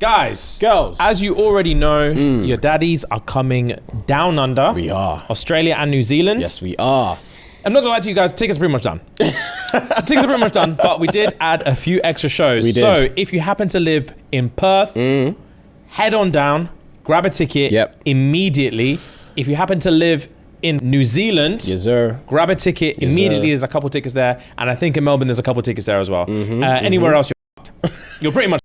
Guys, girls, as you already know, your daddies are coming down under. We are. Australia and New Zealand. Yes, we are. I'm not gonna lie to you guys, tickets are pretty much done. Tickets are pretty much done, but we did add a few extra shows. We did. So if you happen to live in Perth, head on down, grab a ticket immediately. If you happen to live in New Zealand, yes, sir. grab a ticket immediately. There's a couple tickets there. And I think in Melbourne, there's a couple tickets there as well. Anywhere else, you're pretty much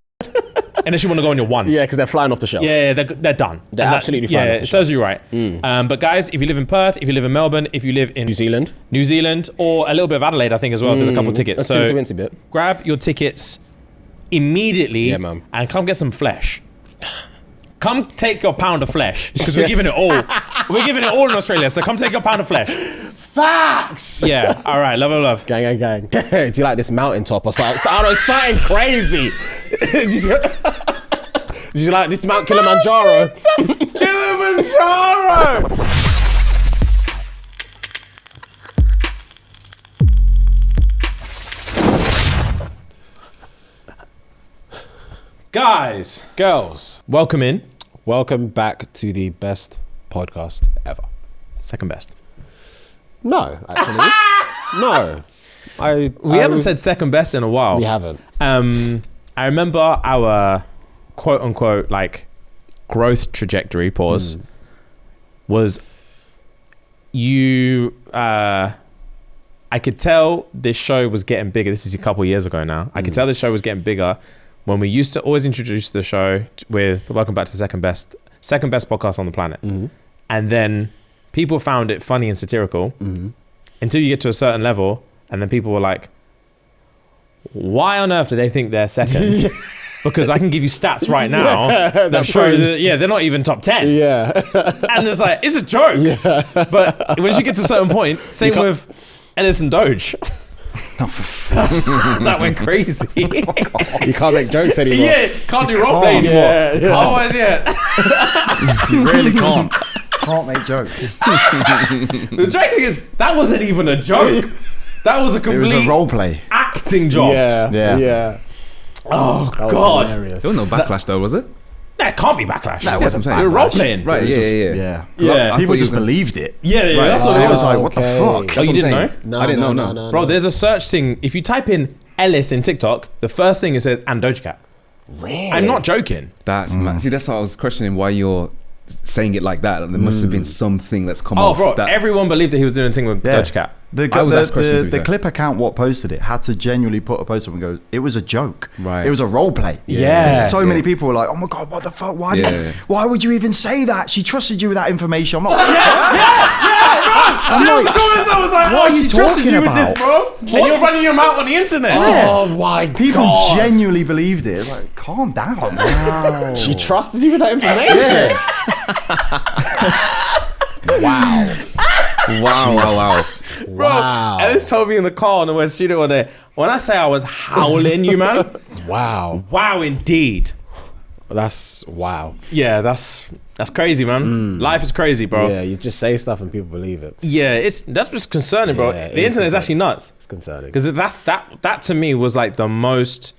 unless you want to go on your ones. Yeah, because they're flying off the shelf. Yeah, they're done. They're absolutely flying off the it shelf. serves you right. But guys, if you live in Perth, if you live in Melbourne, if you live in New Zealand, or a little bit of Adelaide, I think as well, there's a couple tickets. So a bit. Grab your tickets immediately and come get some flesh. Come take your pound of flesh, because we're giving it all. We're giving it all in Australia, so come take your pound of flesh. Facts! Yeah, all right, love. Gang. Do you like this mountaintop or something? I don't know, something crazy. Did you like this Mount Kilimanjaro? Kilimanjaro! Guys, girls, welcome back to the best podcast ever. Second best. No, actually. No. We haven't said second best in a while. We haven't. I remember our quote unquote like growth trajectory was you I could tell this show was getting bigger. This is a couple of years ago now. I could tell this show was getting bigger when we used to always introduce the show with welcome back to second best podcast on the planet. And then people found it funny and satirical until you get to a certain level, and then people were like, why on earth do they think they're second? Because I can give you stats right now that show that, they're not even top 10. Yeah. And it's like, it's a joke. Yeah. But once you get to a certain point, same with Ellis and Doge. That went crazy. You can't make jokes anymore. Yeah, can't do roleplay anymore. Yeah. Otherwise, You really can't. Can't make jokes. The joke thing is, that wasn't even a joke. That was a complete It was a role play. acting job. Yeah. Oh, God. There was no backlash though, was it? That can't be backlash. That wasn't They were role playing. Right, yeah. People just believed it. Yeah, Right. that's what it I was. was like, what the fuck? Oh, you didn't know? No, I didn't know, no. Bro, there's a search thing. If you type in Ellis in TikTok, the first thing it says, and Doja Cat. Really? I'm not joking. That's mad. See, that's what I was questioning, why you're saying it like that. There must have been something that's come Oh, off bro, that. everyone believed that he was doing a thing with Doja Cat. The clip account what posted it had to genuinely put a post up and go, it was a joke. Right. It was a role play. Yeah. So many people were like, oh my God, what the fuck? Why would you even say that? She trusted you with that information. I'm not. There was a comment that was like, what are you she trusted talking you with about? this, bro. And you're running your mouth on the internet. Oh my God. People genuinely believed it. It's like, calm down. Wow. She trusted you with that information. Wow. Bro, Ellis told me in the car on the way to the studio one day, when I say I was howling you, man. Wow, indeed. That's wow. Yeah, that's crazy, man. Life is crazy, bro. Yeah, you just say stuff and people believe it. Yeah, that's just concerning, bro. Yeah, The internet is actually nuts. It's concerning. Because that to me was like the most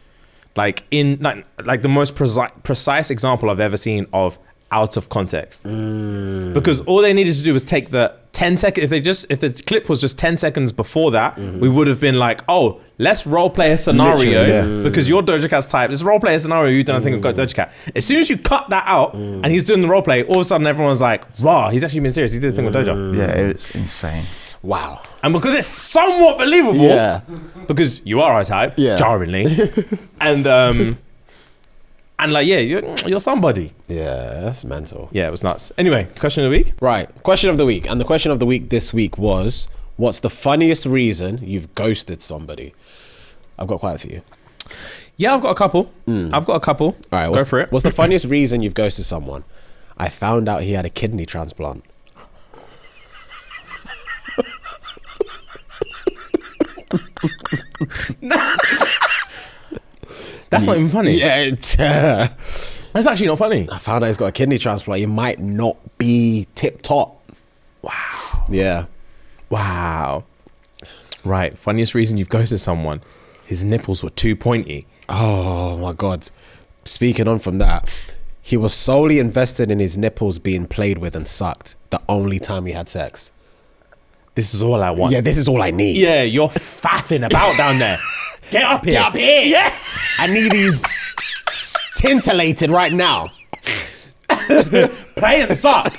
like the most precise example I've ever seen of out of context. Because all they needed to do was take the 10 seconds. If the clip was just 10 seconds before that, we would have been like, oh, let's role play a scenario because you're Doja Cat's type. Let's role play a scenario. You've done a thing with Doja Cat. As soon as you cut that out and he's doing the role play, all of a sudden everyone's like, raw, he's actually been serious. He did a thing with Doja. Yeah, it's insane. Wow. And because it's somewhat believable, because you are our type, jarringly, and like, yeah, you're somebody. Yeah, that's mental. Yeah, it was nuts. Anyway, question of the week. Right, question of the week. And the question of the week this week was, what's the funniest reason you've ghosted somebody? I've got quite a few. Yeah, I've got a couple. All right, go for it. What's the funniest reason you've ghosted someone? I found out he had a kidney transplant. That's not even funny. Yeah, That's actually not funny. I found out he's got a kidney transplant. He might not be tip top. Wow. Yeah. Wow. Right. Funniest reason you've ghosted someone. His nipples were too pointy. Oh my God. Speaking on from that, he was solely invested in his nipples being played with and sucked the only time we had sex. This is all I want. Yeah, this is all I need. Yeah, you're faffing about down there. Get up here. Get up here. Yeah. I need these scintillated right now. Play and suck.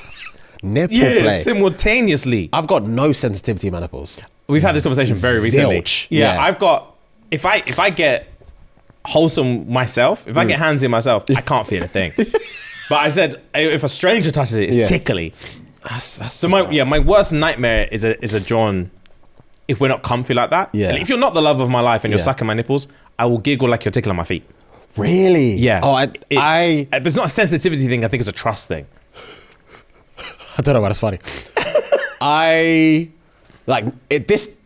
Nipple Yeah, play. simultaneously. I've got no sensitivity in my nipples. We've had this conversation very recently. Zilch. Yeah, Yeah. I've got, if I get wholesome myself, if I get handsy myself, I can't feel a thing. But I said, if a stranger touches it, it's Yeah. tickly. That's So my worst nightmare is a John. If we're not comfy like that, Yeah. and if you're not the love of my life and you're Yeah. sucking my nipples, I will giggle like you're tickling my feet. Really? Yeah. Oh, but it's not a sensitivity thing. I think it's a trust thing. I don't know why that's funny.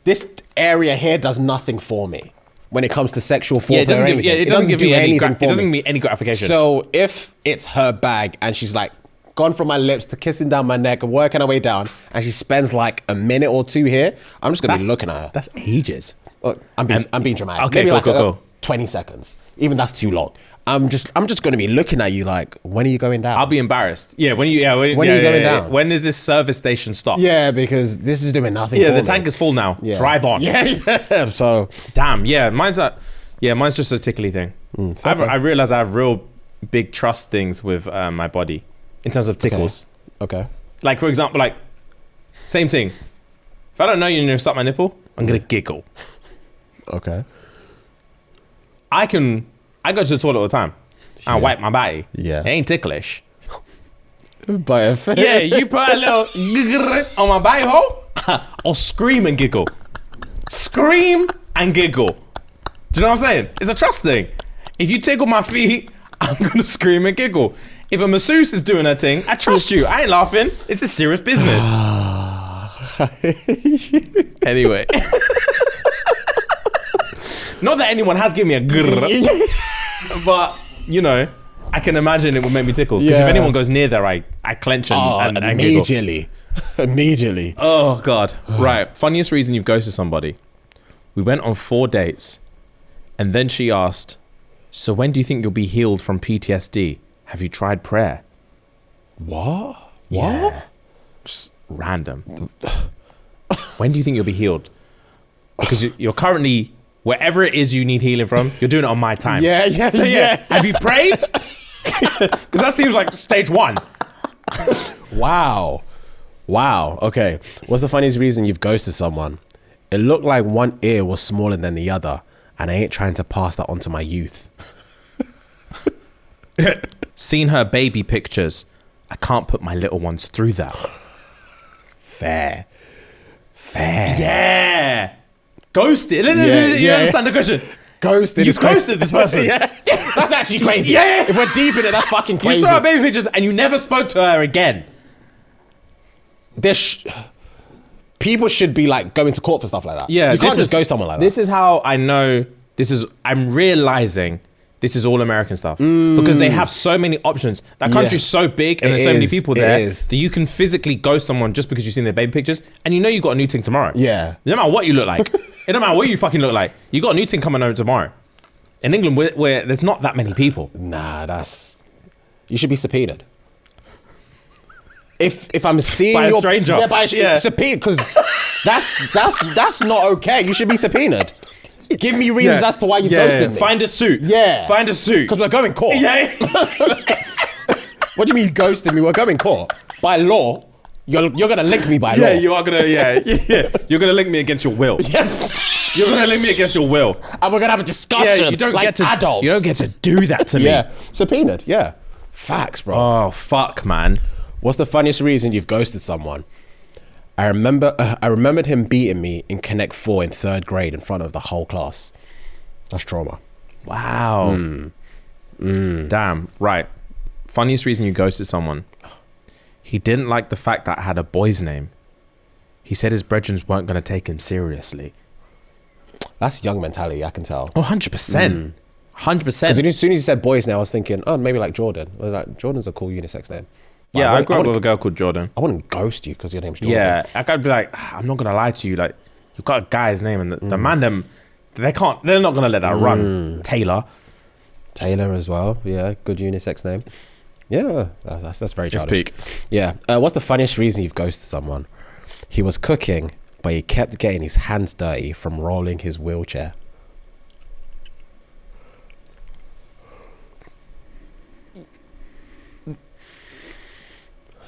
This area here does nothing for me when it comes to sexual foreplay. It doesn't or give, anything. it doesn't give me any. anything It for doesn't me. give me any gratification. So if it's her bag and she's like gone from my lips to kissing down my neck and working her way down, and she spends like a minute or two here, I'm just gonna be looking at her. That's ages. I'm being dramatic. Okay, Maybe cool, cool. 20 seconds. Even that's too long. I'm just gonna be looking at you like, when are you going down? I'll be embarrassed. Yeah, when are you going down? When does this service station stop? Yeah, because this is doing nothing. Yeah, for the me. tank is full now. Yeah. Drive on. Yeah. So Damn. Yeah, mine's just a tickly thing. I realize I have real big trust things with my body in terms of tickles. okay. Like for example, like same thing. If I don't know you're gonna suck my nipple, I'm gonna giggle. Okay. I go to the toilet all the time. I wipe my body. Yeah. It ain't ticklish. But Yeah, you put a little grrr on my body hole, I'll scream and giggle. Scream and giggle. Do you know what I'm saying? It's a trust thing. If you tickle my feet, I'm gonna scream and giggle. If a masseuse is doing her thing, I trust you. I ain't laughing. It's a serious business. Anyway. Not that anyone has given me a grrr, but you know, I can imagine it would make me tickle. Because if Yeah. anyone goes near there, I clench and giggle. Immediately. Oh God! Right. Funniest reason you've ghosted somebody. We went on 4 dates, and then she asked, "So when do you think you'll be healed from PTSD? Have you tried prayer?" What? Yeah. Just random. When do you think you'll be healed? Because you're currently wherever it is you need healing from. You're doing it on my time. Yeah. So yeah. Have you prayed? Because that seems like stage 1. Wow. Okay. What's the funniest reason you've ghosted someone? It looked like one ear was smaller than the other, and I ain't trying to pass that on to my youth. Seen her baby pictures. I can't put my little ones through that. Fair. Yeah. Ghosted. Yeah, You understand the question? Ghosted. You is crazy. ghosted this person. Yeah. That's actually crazy. Yeah. If we're deep in it, that's fucking You crazy. saw her baby pictures and you never spoke to her again. People should be like going to court for stuff like that. Yeah, you can't this just is- go somewhere like that. This is how I know I'm realizing this is all American stuff because they have so many options. That country's so big and It there's so many is, people it there is. that you can physically ghost someone just because you've seen their baby pictures and you know you got a new thing tomorrow. Yeah. It don't matter what you look like. It don't matter what you fucking look like. You got a new thing coming over tomorrow. In England, where there's not that many people. Nah, you should be subpoenaed. If I'm seeing By a your stranger. yeah, subpoenaed, because that's not okay. You should be subpoenaed. Give me reasons as to why you ghosted me. Find a suit. Yeah. Find a suit. Because we're going court. Yeah. What do you mean you ghosted me? We're going court. By law, you're gonna link me by law. Yeah, you are gonna. Yeah. You're gonna link me against your will. You're gonna link me against your will. And we're gonna have a discussion. Yeah, you don't like get to. adults. You don't get to do that to me. Yeah, subpoenaed. Yeah, facts, bro. Oh fuck, man. What's the funniest reason you've ghosted someone? I remembered him beating me in Connect 4 in 3rd grade in front of the whole class. That's trauma. Wow. Damn. Right. Funniest reason you ghosted someone. He didn't like the fact that I had a boy's name. He said his brethren weren't going to take him seriously. That's young mentality, I can tell. Oh, 100%. 100%. Because as soon as you said boys now, I was thinking, oh, maybe like Jordan. I was like, Jordan's a cool unisex name. But Yeah, I grew up with a girl called Jordan. I wouldn't ghost you because your name's Jordan. Yeah, I gotta be like, I'm not gonna lie to you. Like, you've got a guy's name, and the man, they're not gonna let that run. Taylor. Taylor as well. Yeah, good unisex name. Yeah, that's very Just childish. peak. Yeah. What's the funniest reason you've ghosted someone? He was cooking, but he kept getting his hands dirty from rolling his wheelchair.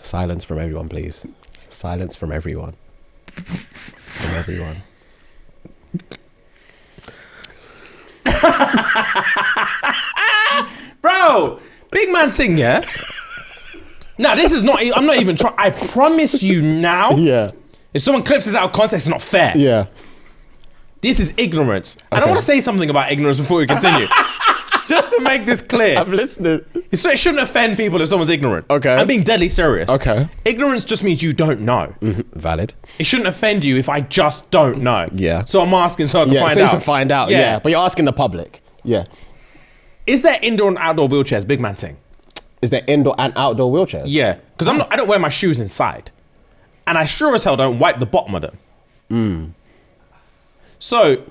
Silence from everyone, please. Silence from everyone. From everyone. Bro, big man thing, yeah? Nah, this is not, I'm not even trying. I promise you now, Yeah. if someone clips this out of context, it's not fair. Yeah. This is ignorance. I don't Okay. want to say something about ignorance before we continue. Just to make this clear. I'm listening. It shouldn't offend people if someone's ignorant. Okay. I'm being deadly serious. Okay. Ignorance just means you don't know. Valid. It shouldn't offend you if I just don't know. Yeah. So I'm asking so I can Yeah, find so out. you can find out. Yeah. But you're asking the public. Yeah. Is there indoor and outdoor wheelchairs, big man thing? Is there indoor and outdoor wheelchairs? Yeah. Because I don't wear my shoes inside. And I sure as hell don't wipe the bottom of them. So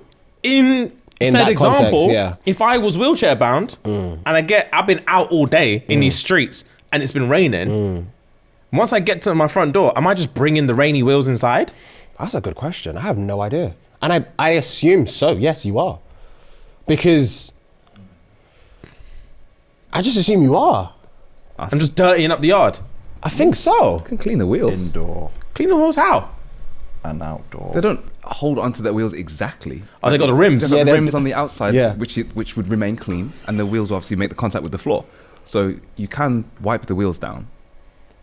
in In said that example, context, yeah. if I was wheelchair bound and I've been out all day in these streets and it's been raining, once I get to my front door, am I just bringing the rainy wheels inside? That's a good question. I have no idea. And I assume so. Yes, you are. Because I just assume you are. I'm just dirtying up the yard. I think so. Can clean the wheels. Indoor Clean the wheels how? and outdoor. They don't hold onto their wheels exactly. Oh, they got the rims. They've got Yeah, the they're- rims on the outside, Yeah. which would remain clean, and the wheels obviously make the contact with the floor. So you can wipe the wheels down.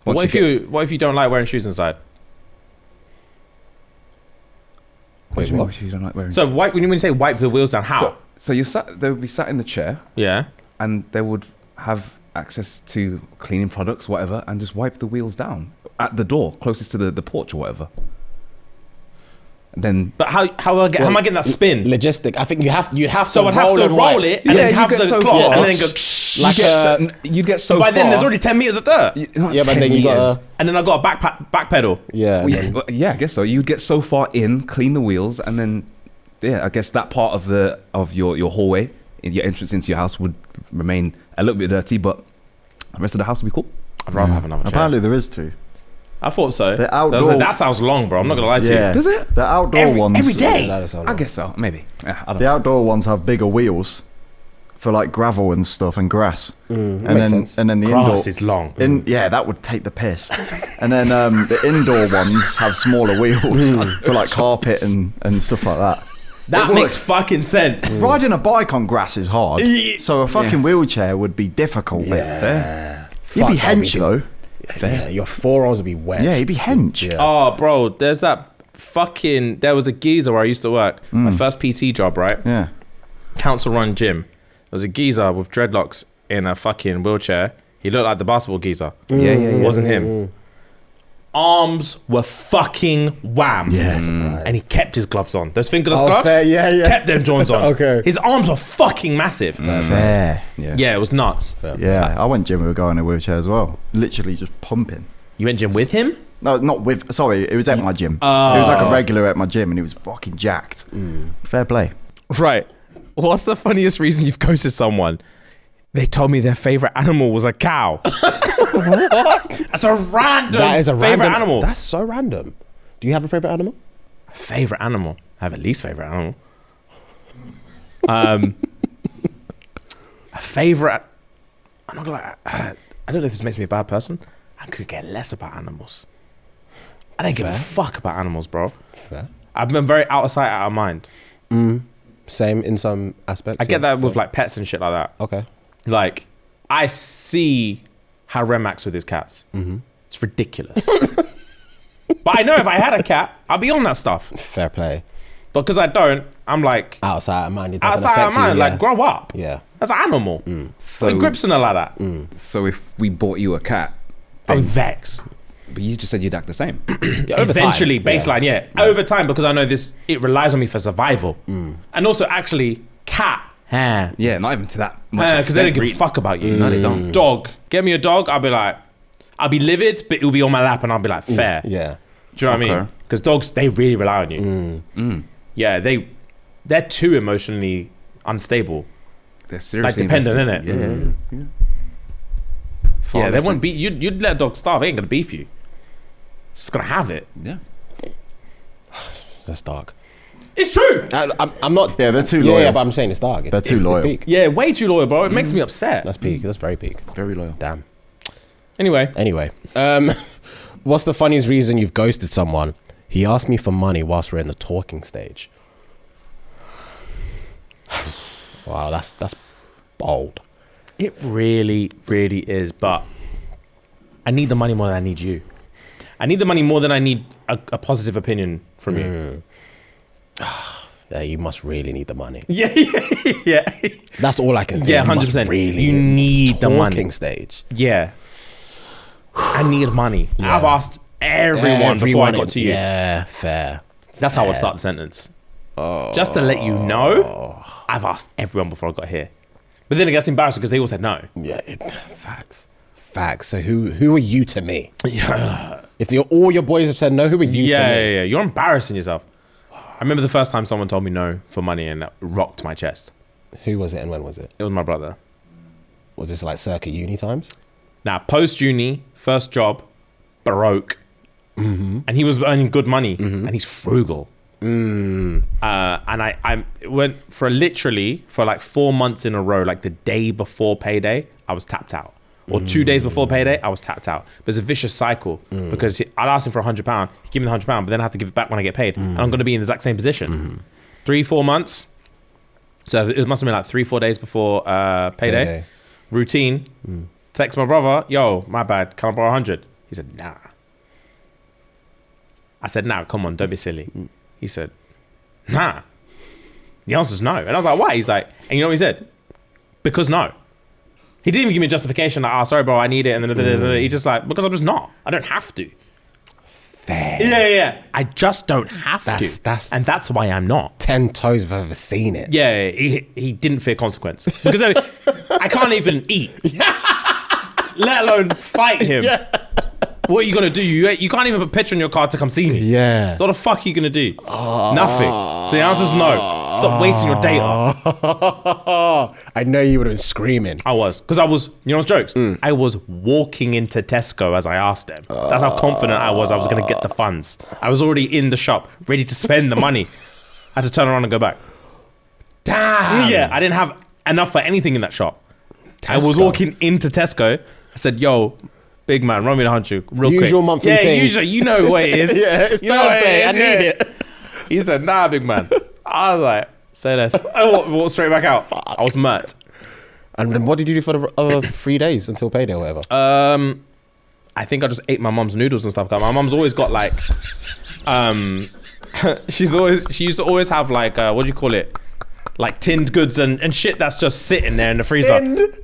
But Once what if you don't like wearing shoes inside? Wait, what? You don't like wearing. So when you say wipe the wheels down, how? So you sat. They would be sat in the chair, Yeah. and they would have access to cleaning products, whatever, and just wipe the wheels down at the door closest to the porch or whatever. And then But how am I getting that spin? Logistic. I think you'd have to So I'd have to and roll wipe. it and Yeah, then you have get the so cloth far. and then go. Like you'd get so By far. then there's already 10 meters of dirt. Not Yeah, but 10 then you meters. gotta. And then I got a back pedal. Yeah. Well, yeah, I guess so. You'd get so far in, clean the wheels, and then, yeah, I guess that part of your hallway, your entrance into your house would remain a little bit dirty, but the rest of the house would be cool. I'd rather have another chair. Apparently there is two. I thought so. The I was like, outdoor- that sounds long, bro. I'm not gonna lie to Yeah. you. Does it? The outdoor Every ones. day. That sound I right. guess so. Maybe. Yeah, I don't The know. outdoor ones have bigger wheels for like gravel and stuff and grass. And makes then sense. and then the Grass indoor is long. yeah, that would take the piss. And then the indoor ones have smaller wheels for like carpet and stuff like that. That It makes would. fucking sense. Riding a bike on grass is hard, Yeah. so a fucking wheelchair would be difficult. Yeah. You'd be Fuck, that'd hench though. Yeah, your forearms would be wet. Yeah, you'd be hench. Yeah. Oh, bro, there's that fucking. There was a geezer where I used to work. My first PT job, right? Yeah. Council run gym. There was a geezer with dreadlocks in a fucking wheelchair. He looked like the basketball geezer. It wasn't him. Arms were fucking wham. Yeah. And he kept his gloves on. Those fingerless Oh, gloves? fair, yeah, yeah. Kept them joints on. Okay. His arms were fucking massive. Fair. Yeah, it was nuts. Yeah, I went gym with a guy in a wheelchair as well. Literally just pumping. You went gym with him? No, not with. Sorry, it was at my gym. It was like a regular at my gym, and he was fucking jacked. Fair play. Right. What's the funniest reason you've ghosted someone? They told me their favorite animal was a cow. That's a random That is a favorite random animal. That's so random. Do you have a favorite animal? Favorite animal. I have a least favorite animal. A favorite. I'm not gonna. I don't know if this makes me a bad person. I could care less about animals. I don't give a fuck about animals, bro. Fair. I've been very out of sight, out of mind. Same in some aspects. I get that so- with like pets and shit like that. Okay. Like, I see how Rem acts with his cats. It's ridiculous. But I know if I had a cat, I'd be on that stuff. Fair play. But because I don't, I'm like, Outside of mind, it doesn't outside of affect mind, you. like, grow up. Yeah. That's an animal. So, Like grips and like that. so if we bought you a cat, I'm vexed. but you just said you'd act the same. Yeah, over time. Eventually, baseline, yeah. Over time, because I know this, it relies on me for survival. And also, actually, cat. Yeah, not even to that much. Because they don't give a extent. fuck about you. No, they don't. Dog. Get me a dog, I'll be like, I'll be livid, but it'll be on my lap and I'll be like, fair. Yeah. Do you know what I mean? Okay. Because dogs, they really rely on you. Yeah, they're too emotionally unstable. They're seriously dependent, invested. innit? Yeah. Yeah, they won't beat you. You'd let a dog starve. They ain't gonna beef you. Just gonna have it. Yeah. That's dark. It's true. I'm not. Yeah, they're too Yeah, loyal. but I'm saying it's dark. They're too It's loyal. peak. Yeah, way too loyal, bro. It makes me upset. That's peak. That's very peak. Very loyal. Damn. Anyway, What's the funniest reason you've ghosted someone? He asked me for money whilst we're in the talking stage. Wow, that's bold. it really, really is. But I need the money more than I need you. I need the money more than I need a positive opinion from you. Yeah, you must really need the money. Yeah. That's all I can think. Yeah, You must 100%. Really You need the money. Talking stage. Yeah. I need money. Yeah. I've asked everyone before I got to you. Yeah, fair. That's how I would start the sentence. Just to let you know, I've asked everyone before I got here. But then it gets embarrassing because they all said no. Yeah, facts. So who are you to me? Yeah. If all your boys have said no, who are you to me? Yeah. You're embarrassing yourself. I remember the first time someone told me no for money and that rocked my chest. Who was it and when was it? It was my brother. Was this like circa uni times? Now, post uni, first job, broke. And he was earning good money and he's frugal. And I went for literally for like 4 months in a row, like the day before payday, I was tapped out. Or 2 days before payday, I was tapped out. But it's a vicious cycle because I'd ask him for £100, he'd give me the £100, but then I have to give it back when I get paid. And I'm going to be in the exact same position. 3-4 months. So it must have been like 3-4 days before payday. Routine. Text my brother, yo, my bad, can I borrow 100? He said, nah. I said, nah, come on, don't be silly. He said, nah. The answer's no. And I was like, why? He's like, and you know what he said? Because no. He didn't even give me a justification like, oh, sorry, bro, I need it. And then he just like, because I'm just not. I don't have to. Fair. Yeah. I just don't have to. And that's why I'm not. 10 toes if I've ever seen it. Yeah, he didn't fear consequence. Because I can't even eat. Let alone fight him. Yeah. What are you going to do? You can't even put petrol in your car to come see me. Yeah. So what the fuck are you going to do? Nothing. So the answer's no. Stop wasting your data. I know you would have been screaming. I was. Because I was, you know what's jokes? I was walking into Tesco as I asked them. That's how confident I was going to get the funds. I was already in the shop, ready to spend the money. I had to turn around and go back. Damn. Yeah, I didn't have enough for anything in that shop. I was Tesco. walking into Tesco. I said, yo, big man, run me the 100 real quick. Usual monthly thing. Usual. You know what it is. Yeah, it's you know what Thursday. it is, I need it. He said, nah, big man. I was like, say less. I walked straight back out. I was murked. And then what did you do for the other 3 days until payday or whatever? I think I just ate my mum's noodles and stuff. My mum's always got like, she used to always have like, what do you call it? Like tinned goods and shit that's just sitting there in the freezer. Tinned goods?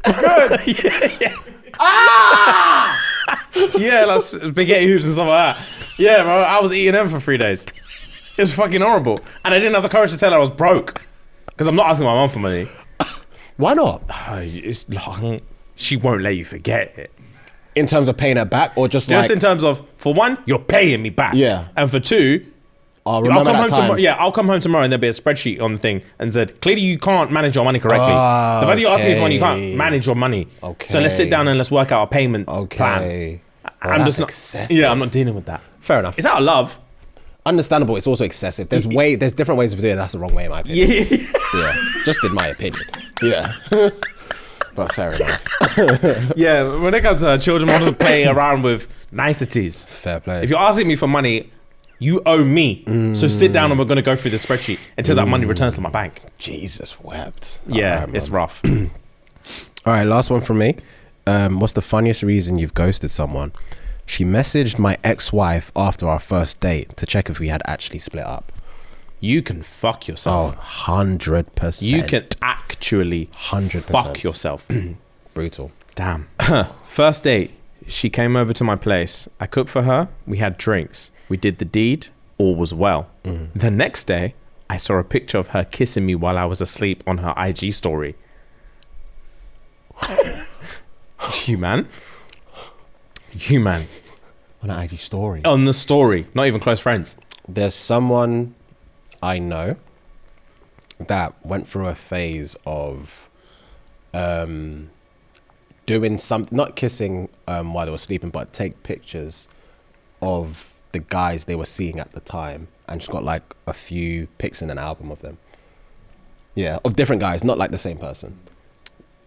Yeah. Yeah, like spaghetti hoops and stuff like that. Yeah, bro, I was eating them for 3 days. It was fucking horrible. And I didn't have the courage to tell her I was broke. Because I'm not asking my mum for money. Why not? It's long. She won't let you forget it. In terms of paying her back or just like... In terms of, for one, you're paying me back. Yeah. And for two, I'll remember that time. I'll come home tomorrow and there'll be a spreadsheet on the thing and said, clearly you can't manage your money correctly. The fact that you're asking me for money, you can't manage your money. Okay. So let's sit down and let's work out a payment plan. I'm just not excessive. Yeah, I'm not dealing with that. Fair enough. It's out of love. Understandable. It's also excessive. There's different ways of doing it. That's the wrong way, in my opinion. Yeah. Yeah. Just in my opinion. Yeah. But fair enough. Yeah, when it comes to children, I just play around with niceties. Fair play. If you're asking me for money, you owe me. So sit down and we're going to go through the spreadsheet until that money returns to my bank. Jesus wept. Yeah, Alright, it's man. rough. All right, last one from me. What's the funniest reason you've ghosted someone? She messaged my ex-wife after our first date to check if we had actually split up. You can fuck yourself. 100%. You can actually 100%. fuck yourself. Brutal. Damn. First date, she came over to my place. I cooked for her. We had drinks. We did the deed. All was well. The next day, I saw a picture of her kissing me while I was asleep on her IG story. You man. On an IG story. On the story. Not even close friends. There's someone I know that went through a phase of doing something, not kissing while they were sleeping, but take pictures of the guys they were seeing at the time, and she's got like a few pics in an album of them. Yeah, of different guys, not like the same person.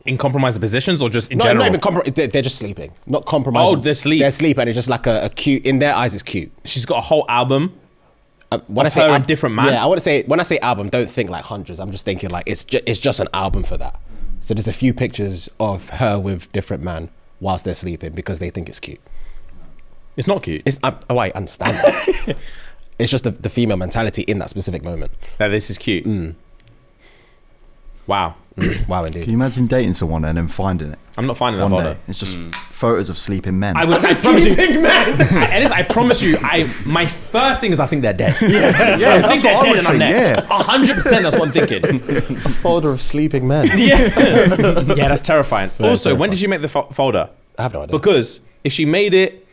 In compromised positions or just in No, general? not even they're just sleeping, not compromising. Oh, they're asleep. They're asleep, and it's just like a cute. In their eyes, it's cute. She's got a whole album. When I Of say her and different man? yeah, I want to say when I say album, don't think like hundreds. I'm just thinking like it's just an album for that. So there's a few pictures of her with different man whilst they're sleeping because they think it's cute. It's not cute. It's I understand that. It's just the female mentality in that specific moment. That this is cute. Wow. Wow, Can indeed. you imagine dating someone and then finding it I'm not finding that one folder. day? It's just photos of sleeping men. I promise you, Ellis, I promise you, my first thing is I think they're dead. yeah, I think they're dead and I'm next. Yeah. 100% that's what I'm thinking. Folder of sleeping men. Yeah, that's terrifying. Very Also, when terrifying. did she make the folder? I have no idea. Because if she made it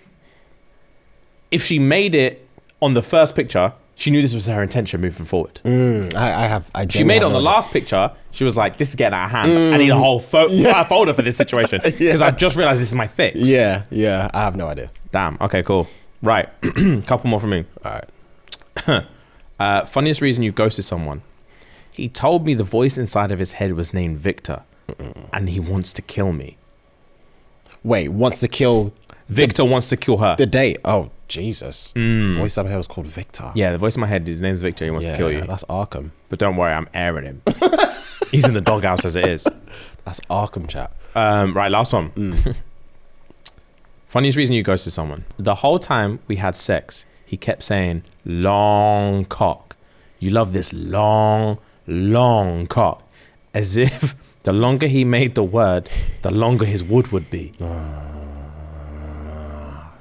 on the first picture, she knew this was her intention moving forward. I She made it on the last picture. She was like, "This is getting out of hand. I need a whole folder for this situation because I've just realized this is my fix." Yeah, I have no idea. Damn. Okay. Cool. Right. Couple more from me. All right. Funniest reason you ghosted someone. He told me the voice inside of his head was named Victor, and he wants to kill me. Wait, wants to kill Victor wants to kill her. the date? Oh, Jesus. Voice in my head was called Victor. Yeah, the voice in my head. His name's Victor. He wants to kill you. That's Arkham. But don't worry, I'm airing him. He's in the doghouse as it is. That's Arkham, chat. Right, last one. Funniest reason you ghosted someone. The whole time we had sex, he kept saying, "Long cock. You love this long, long cock." As if the longer he made the word, the longer his wood would be.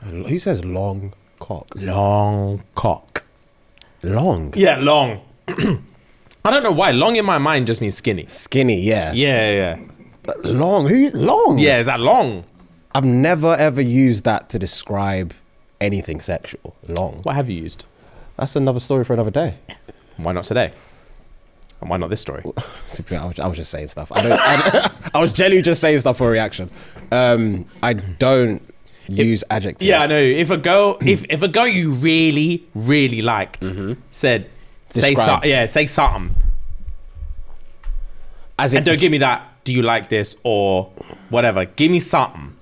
Who says long cock? Long cock. Long? Yeah, long. I don't know why. Long in my mind just means skinny. Skinny, yeah. Yeah. But long? Who? Long? Yeah, is that long? I've never ever used that to describe anything sexual. Long. What have you used? That's another story for another day. Why not today? And why not this story? I was just saying stuff. I was genuinely just saying stuff for a reaction. I don't use adjectives. Yeah, I know. If a girl, if a girl you really, really liked said, say Describe. something, say something, As in, and don't give me that. Do you like this or whatever? Give me something.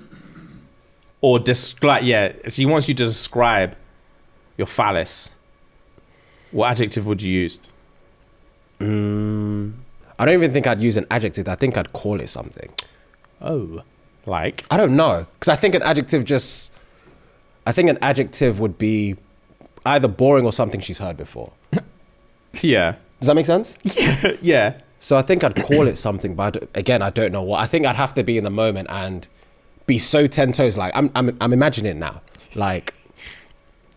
Or describe. Yeah, she wants you to describe your phallus. What adjective would you use? I don't even think I'd use an adjective. I think I'd call it something. Oh, like I don't know, because I think an adjective would be either boring or something she's heard before. yeah, Does that make sense? yeah. So I think I'd call it something, but again, I don't know what. I think I'd have to be in the moment and be so 10 toes. Like I'm imagining it now. Like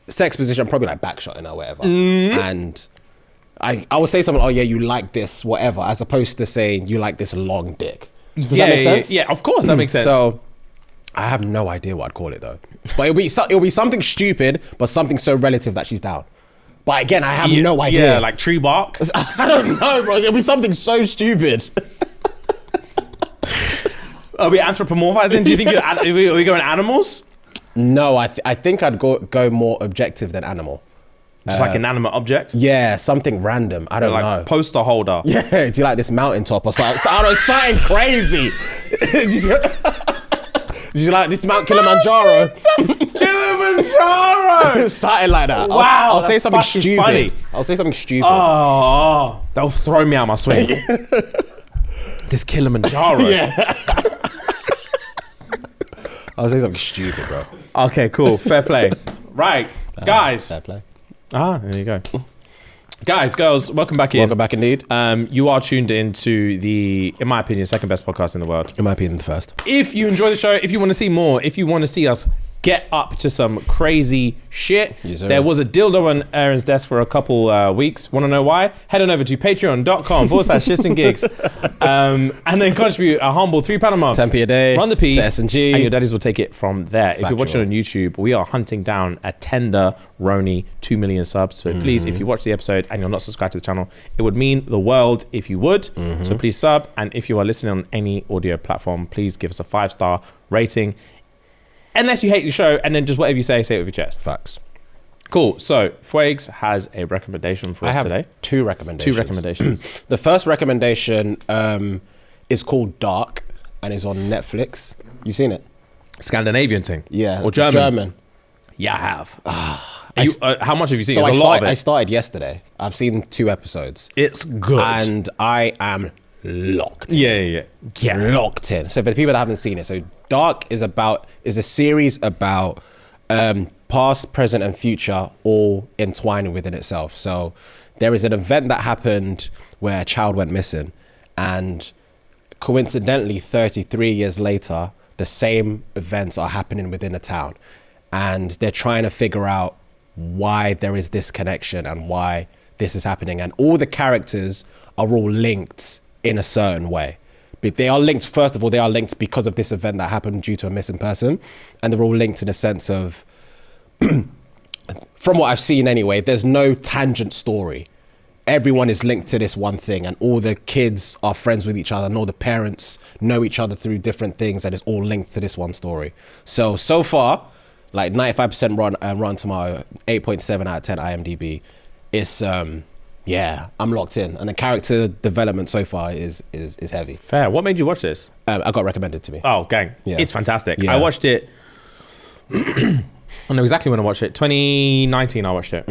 sex position, probably like backshotting or whatever. And I would say something. Oh yeah, you like this, whatever, as opposed to saying you like this long dick. Does that make sense? Yeah, of course that makes sense. So I have no idea what I'd call it though. But it'll be something stupid, but something so relative that she's down. But again, I have no idea. Yeah, like tree bark. I don't know, bro. It'll be something so stupid. Are we anthropomorphizing? Do you think are we going animals? No, I think I'd go more objective than animal. Just like an animate object? Yeah, something random. I don't Like know. poster holder. Yeah, do you like this mountaintop or something? I don't know, something crazy. Did you like this Mount Kilimanjaro? Kilimanjaro! Something like that. Wow, I'll say that's something fucking stupid. funny. I'll say something stupid. Oh, they'll throw me out my swing. This Kilimanjaro. Yeah. I'll say something stupid, bro. Okay, cool. Fair play. Right, guys. Fair play. There you go. Guys, girls, welcome back in. Welcome back indeed. You are tuned into the, in my opinion, second best podcast in the world. In my opinion, the first. If you enjoy the show, if you want to see more, if you want to see us get up to some crazy shit. Yes, sir. There was a dildo on Aaron's desk for a couple weeks. Want to know why? Head on over to patreon.com/ShxtsnGigs and then contribute a humble £3 a month. 10p a day. Run the P to S&G. and your daddies will take it from there. If you're watching Factual. on YouTube, we are hunting down a tender Roni 2 million subs. So please, if you watch the episodes and you're not subscribed to the channel, it would mean the world if you would. So please sub. And if you are listening on any audio platform, please give us a 5-star rating. Unless you hate the show, and then just whatever you say it with your chest. Facts. Cool. So Fuegs has a recommendation for us I have today. 2 recommendations. 2 recommendations. The first recommendation is called Dark and is on Netflix. You've seen it? Scandinavian thing. Yeah. Or German. German. Yeah, I have. How much have you seen? So There's a lot of I it. started yesterday. I've seen 2 episodes. It's good. And I am locked. yeah. Locked in. So for the people that haven't seen it, so Dark is a series about past, present, and future all entwined within itself. So there is an event that happened where a child went missing, and coincidentally 33 years later the same events are happening within a town, and they're trying to figure out why there is this connection and why this is happening, and all the characters are all linked in a certain way. But they are linked, first of all, they are linked because of this event that happened due to a missing person, and they're all linked in a sense of from what I've seen anyway, there's no tangent story. Everyone is linked to this one thing, and all the kids are friends with each other, and all the parents know each other through different things, and it's all linked to this one story. So far, like 95% Rotten Tomato, 8.7 out of 10 IMDb. It's yeah, I'm locked in, and the character development so far is heavy. Fair. What made you watch this? I got recommended to me. Oh, gang. Yeah. It's fantastic. Yeah. I watched it. I know exactly when I watched it. 2019 I watched it.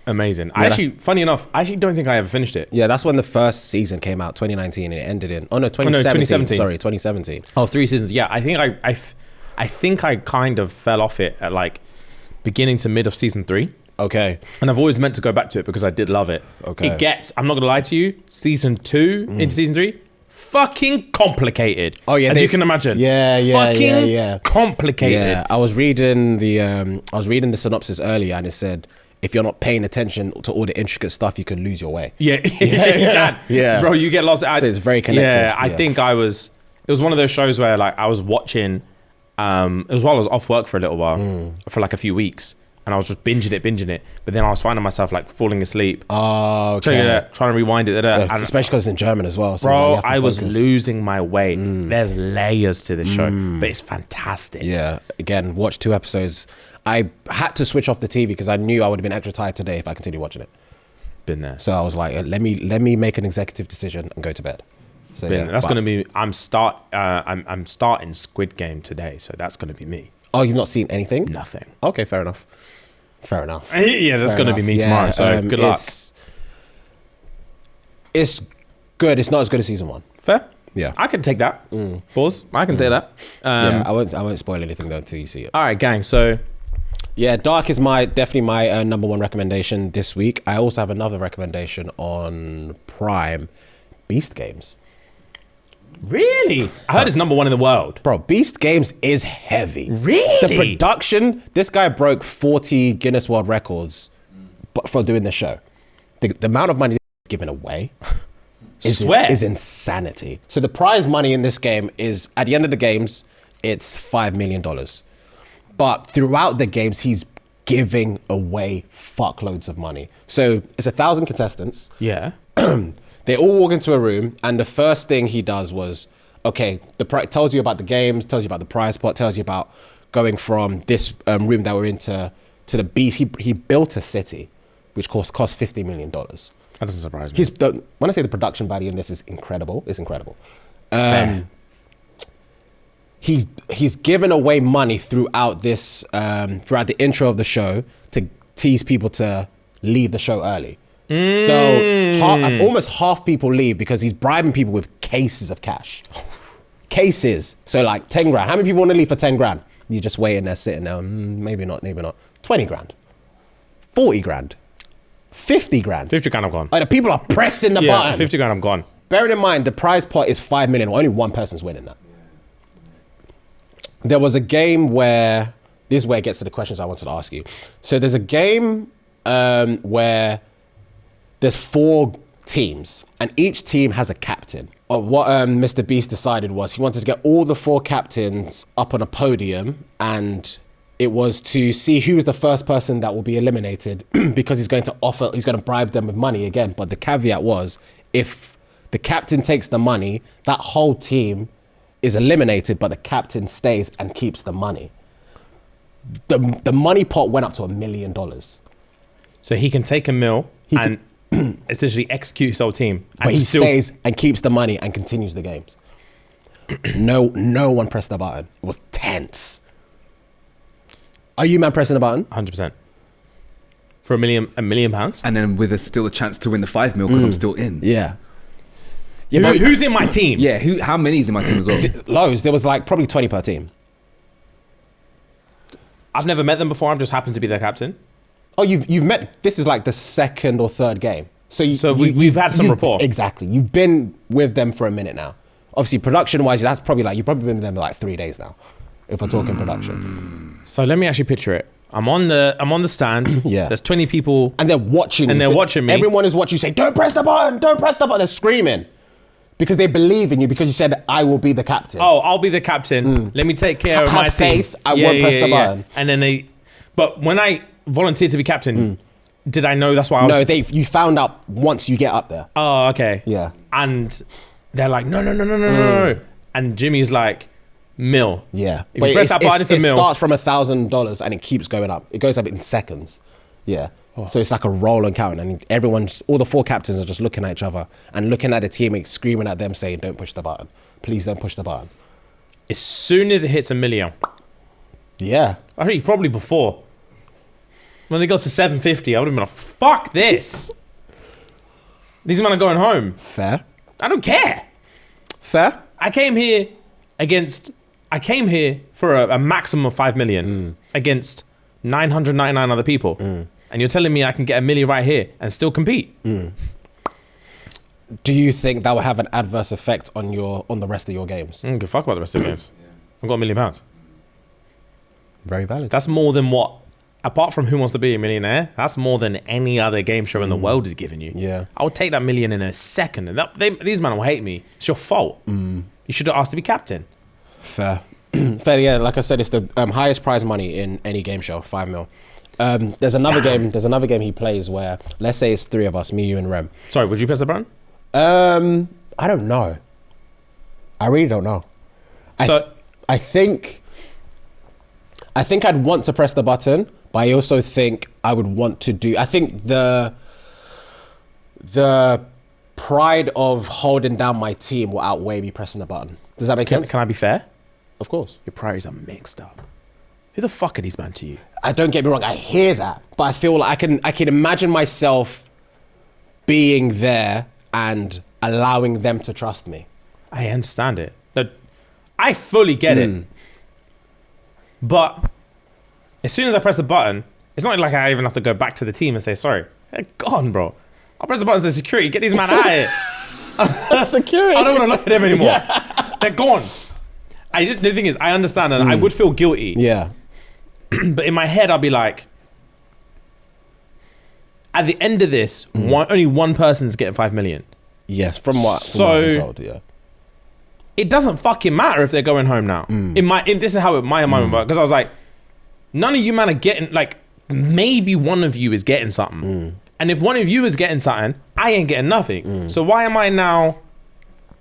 Amazing. Funny enough, I actually don't think I ever finished it. Yeah, that's when the first season came out, 2019, and it ended in 2017. Sorry, 2017. Oh, 3 seasons. Yeah, I think I kind of fell off it at like beginning to mid of season 3. Okay. And I've always meant to go back to it because I did love it. Okay. It gets, I'm not gonna lie to you, season 2 into season 3, fucking complicated. Oh yeah, as you can imagine. Yeah. Fucking complicated. Yeah, I was reading the synopsis earlier, and it said if you're not paying attention to all the intricate stuff, you can lose your way. Yeah. Bro, you get lost. So it's very connected. Yeah, I think it was one of those shows where like I was watching, it was while I was off work for a little while, for like a few weeks. And I was just binging it. But then I was finding myself like falling asleep. Oh, okay. Trying to rewind it. Yeah, especially because it's in German as well. So bro, you have to I was focus. losing my way. There's layers to this show, but it's fantastic. Yeah. Again, watched 2 episodes. I had to switch off the TV because I knew I would have been extra tired today if I continued watching it. Been there. So I was like, let me make an executive decision and go to bed. So Been there. That's gonna be. I'm starting Squid Game today, so that's gonna be me. Oh, you've not seen anything? Nothing. Okay, fair enough. Yeah, that's gonna be me tomorrow. So good luck. It's good. It's not as good as season 1. Fair. Yeah. I can take that. Pause. I can take that. Yeah, I won't spoil anything though until you see it. All right, gang. So Yeah, Dark is definitely my number 1 recommendation this week. I also have another recommendation on Prime, Beast Games. really, I heard it's number 1 in the world. Bro, Beast Games is heavy. Really? The production, this guy broke 40 Guinness World Records for doing the show. The amount of money he's given away is insanity. So the prize money in this game is, at the end of the games, it's $5 million. But throughout the games, he's giving away fuckloads of money. So it's 1,000 contestants. Yeah. They all walk into a room, and the first thing he does was, okay, tells you about the games, tells you about the prize pot, tells you about going from this room that we're in to the beast. He built a city, which cost $50 million. That doesn't surprise me. When I say the production value in this is incredible, it's incredible. He's given away money throughout this, throughout the intro of the show to tease people to leave the show early. So almost half people leave because he's bribing people with cases of cash. Cases. So like 10 grand. How many people want to leave for 10 grand? You're just waiting there, sitting there. Maybe not. 20 grand. 40 grand. 50 grand. 50 grand, I'm gone. Like the people are pressing the button. 50 grand, I'm gone. Bearing in mind, the prize pot is 5 million. Only one person's winning that. There was a game where this is where it gets to the questions I wanted to ask you. So there's a game where there's 4 teams and each team has a captain. What Mr. Beast decided was he wanted to get all the 4 captains up on a podium, and it was to see who was the first person that will be eliminated because he's going to bribe them with money again. But the caveat was, if the captain takes the money, that whole team is eliminated, but the captain stays and keeps the money. The money pot went up to $1 million. So he can take $1 million and essentially execute his whole team. But he stays and keeps the money and continues the games. No one pressed the button. It was tense. Are you man pressing the button? 100%. For £1 million? And then with still a chance to win the 5 mil because I'm still in. Yeah. Who's in my team? Yeah, how many is in my team as well? Loads. There was like probably 20 per team. I've never met them before. I'm just happened to be their captain. Oh, you've met. This is like the 2nd or 3rd game. So we've had some rapport. Exactly. You've been with them for a minute now. Obviously, production-wise, that's probably like you've probably been with them for like 3 days now, if we're talking production. So let me actually picture it. I'm on the stand. Yeah. There's 20 people. And they're watching. And you. they're watching me. Everyone is watching you say, "Don't press the button! Don't press the button!" They're screaming because they believe in you because you said, "I will be the captain." Oh, I'll be the captain. Let me take care of my Have team. faith. I won't press the button. And then but when I volunteered to be captain, did I know that's why I was? No, you found out once you get up there. Oh, okay. Yeah. And they're like, no. And Jimmy's like, mil. Yeah. If you press that button, it's a it mil. starts from $1,000 and it keeps going up. It goes up in seconds. Yeah. So it's like a roll and count, and all the 4 captains are just looking at each other and looking at the teammates, screaming at them, saying, "Don't push the button. Please don't push the button." As soon as it hits $1 million, Yeah. I think probably before. When it goes to 750, I would have been like, fuck this. These men are going home. Fair. I don't care. Fair. I came here for a maximum of 5 million against 999 other people. And you're telling me I can get $1 million right here and still compete. Do you think that would have an adverse effect on the rest of your games? I don't give a fuck about the rest of the games. I've got £1 million. Very valid. That's more than what, apart from Who Wants to Be a Millionaire, that's more than any other game show in the world is giving you. Yeah. I would take that $1 million in a second. And these men will hate me. It's your fault. You should have asked to be captain. Fair. Fair, yeah. Like I said, it's the highest prize money in any game show, 5 mil. There's another game he plays where, let's say it's 3 of us, me, you, and Rem. Sorry, would you press the button? I don't know. I really don't know. I think I'd want to press the button, but I also think I would want to do. I think the pride of holding down my team will outweigh me pressing the button. Does that make sense? Can I be fair? Of course. Your priorities are mixed up. Who the fuck are these men to you? I don't get me wrong. I hear that, but I feel like I can imagine myself being there and allowing them to trust me. I understand it. No, I fully get it. But as soon as I press the button, it's not like I even have to go back to the team and say, sorry, they're gone, bro. I'll press the button and say, security, get these men out of here. Security. I don't want to look at them anymore. Yeah. They're gone. The thing is, I understand and I would feel guilty. Yeah. But in my head, I'll be like, at the end of this, only one person's getting 5 million. Yes, from what I'm told, yeah. It doesn't fucking matter if they're going home now. This is how my mind works. Because I was like, none of you man are getting, like, maybe one of you is getting something. And if one of you is getting something, I ain't getting nothing. So why am I now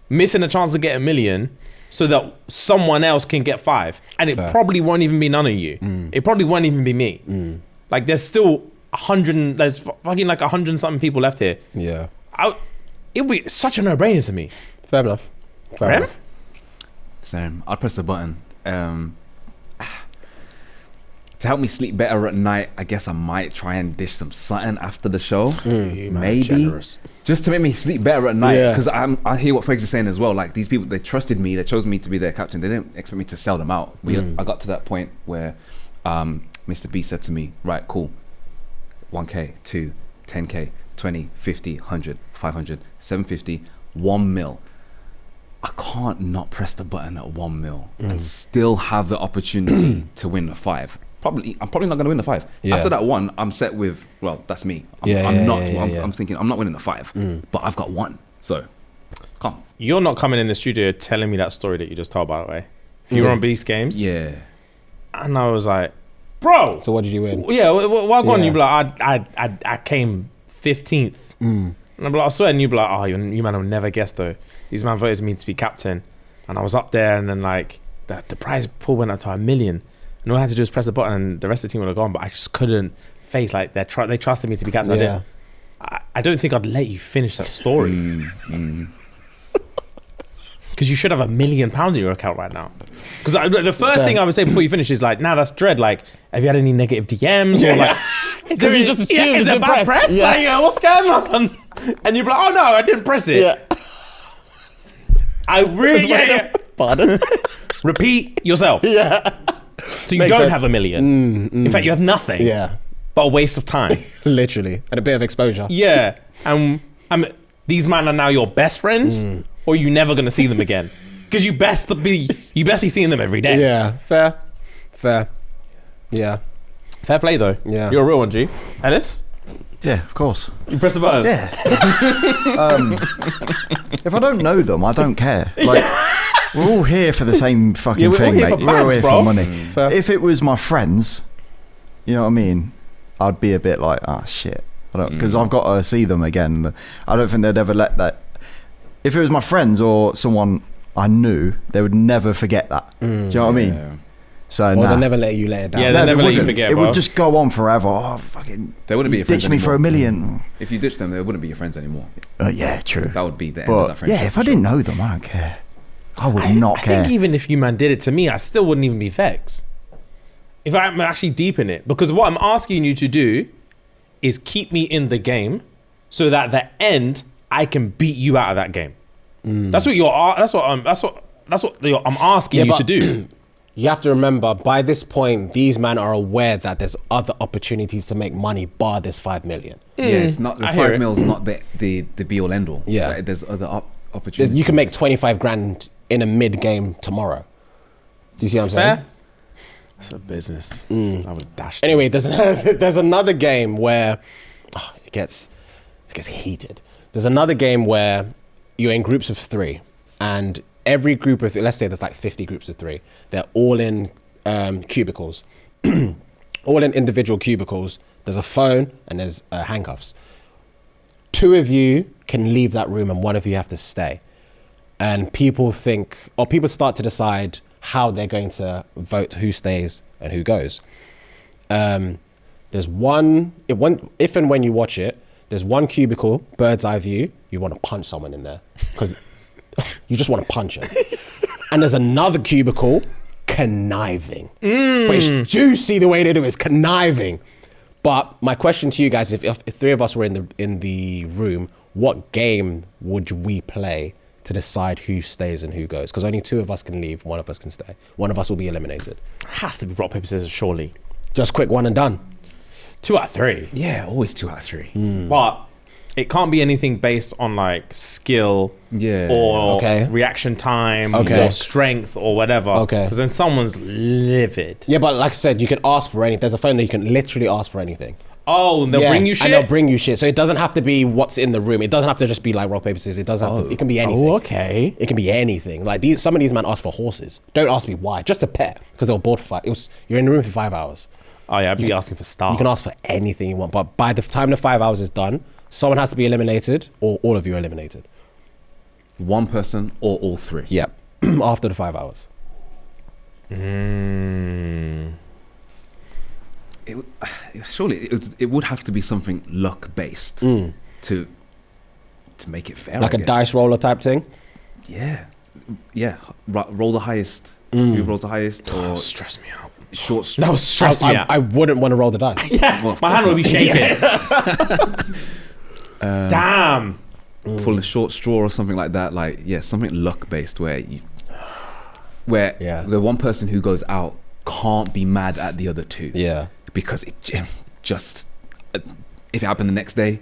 missing a chance to get $1 million so that someone else can get 5? And it probably won't even be none of you. It probably won't even be me. Like, there's still 100, there's fucking like 100 something people left here. Yeah. It would be such a no-brainer to me. Fair enough. Fair enough. Same. I'd press the button. To help me sleep better at night, I guess I might try and dish some something after the show. Maybe. Just to make me sleep better at night. Because I hear what Fegs is saying as well. Like, these people, they trusted me. They chose me to be their captain. They didn't expect me to sell them out. I got to that point where Mr. B said to me, right, cool. 1K, 2, 10K, 20, 50, 100, 500, 750, 1 mil. I can't not press the button at 1 mil and still have the opportunity to win the 5. I'm probably not going to win the 5. Yeah. After that 1, I'm set with, well, that's me. I'm thinking I'm not winning the 5, but I've got 1. So, come. You're not coming in the studio telling me that story that you just told, by the way. If you were on Beast Games. Yeah. And I was like, bro. So what did you win? Yeah, what on? Yeah. You be like, I came 15th. And I'm like, I swear, and you be like, oh, you man will never guess though. These man voted me to be captain. And I was up there, and then like, the prize pool went up to $1 million. And all I had to do was press the button, and the rest of the team would have gone, but I just couldn't face, like, they trusted me to be captain. Yeah. I don't think I'd let you finish that story. Because you should have £1 million in your account right now. Because the first thing I would say before you finish is like, nah, that's dread. Like, have you had any negative DMs or like? Because you just assume is it's it good bad press? press? Like, what's going on? And you'd be like, oh no, I didn't press it. Yeah. I really. Pardon? Repeat yourself. Yeah. So you Makes don't sense. have $1 million. In fact, you have nothing. Yeah. But a waste of time. Literally. And a bit of exposure. Yeah. And these men are now your best friends, or you never gonna see them again. Because you best be seeing them every day. Yeah. Fair. Yeah. Fair play though. Yeah. You're a real one, G. Ellis? Yeah, of course. You press the button? Yeah. If I don't know them, I don't care. Like, we're all here for the same fucking Yeah, we're all thing, here mate. for We're all bags, here bro. for money. Fair. If it was my friends, you know what I mean, I'd be a bit like, ah, shit. Because I've got to see them again. I don't think they'd ever let that. If it was my friends or someone I knew, they would never forget that. Do you know what I mean? Yeah. So, Or nah. they'll never let you lay it down. Yeah, No, they'll they never let you wouldn't. forget, It bro. would just go on forever. Oh, fucking. They wouldn't be your friends Ditch me for anymore. $1 million. If you ditch them, they wouldn't be your friends anymore. Yeah, true. That would be the end of that But friendship. yeah, if I didn't know them, I don't care. I would not I care. think even if you man did it to me, I still wouldn't even be vexed. If I'm actually deep in it. Because what I'm asking you to do is keep me in the game so that at the end, I can beat you out of that game. That's what I'm asking you but- to do. You have to remember, by this point, these men are aware that there's other opportunities to make money bar this 5 million. Yeah, it's not the I hear 5 it. mil's not the be all end all. Yeah. Like, there's other opportunities. You can make 25 grand in a mid game tomorrow. Do you see what I'm saying? Fair? That's a business. I would dash. Anyway, there's another game where it gets heated. There's another game where you're in groups of 3, and every group of, let's say there's like 50 groups of 3. They're all in cubicles, all in individual cubicles. There's a phone and there's handcuffs. 2 of you can leave that room and 1 of you have to stay. And people start to decide how they're going to vote who stays and who goes. There's if and when you watch it, there's 1 cubicle, bird's eye view. You want to punch someone in there because you just want to punch them. And there's another cubicle, conniving. But it's juicy the way they do it. It's conniving. But my question to you guys, if 3 of us were in the room, what game would we play to decide who stays and who goes? Because only 2 of us can leave, 1 of us can stay. 1 of us will be eliminated. Has to be rock, paper, scissors, surely. Just quick 1 and done. 2 out of 3. Yeah, always 2 out of 3. But it can't be anything based on like skill Yeah. or Okay. reaction time Okay. or strength or whatever. Okay. Because then someone's livid. Yeah, but like I said, you can ask for anything. There's a phone that you can literally ask for anything. Oh, and they'll bring you shit? And they'll bring you shit. So it doesn't have to be what's in the room. It doesn't have to just be like rock, paper, scissors. It doesn't have to. It can be anything. Oh, okay. It can be anything. Like some of these men ask for horses. Don't ask me why. Just a pet because they were bored for 5. You're in the room for 5 hours. Oh, yeah, I'd be asking for stuff. You can ask for anything you want, but by the time the 5 hours is done, someone has to be eliminated, or all of you are eliminated. 1 person or all 3. Yep. After the 5 hours. Surely it would have to be something luck based to make it fair. Like I a guess. dice roller type thing. Yeah. Roll the highest. Who rolls the highest or Stress me out. short? That would stress me out. I wouldn't want to roll the dice. Yeah, my hand would be shaking. Damn. Pull a short straw or something like that. Like something luck based where Yeah. the 1 person who goes out can't be mad at the other 2. Yeah. Because it just if it happened the next day,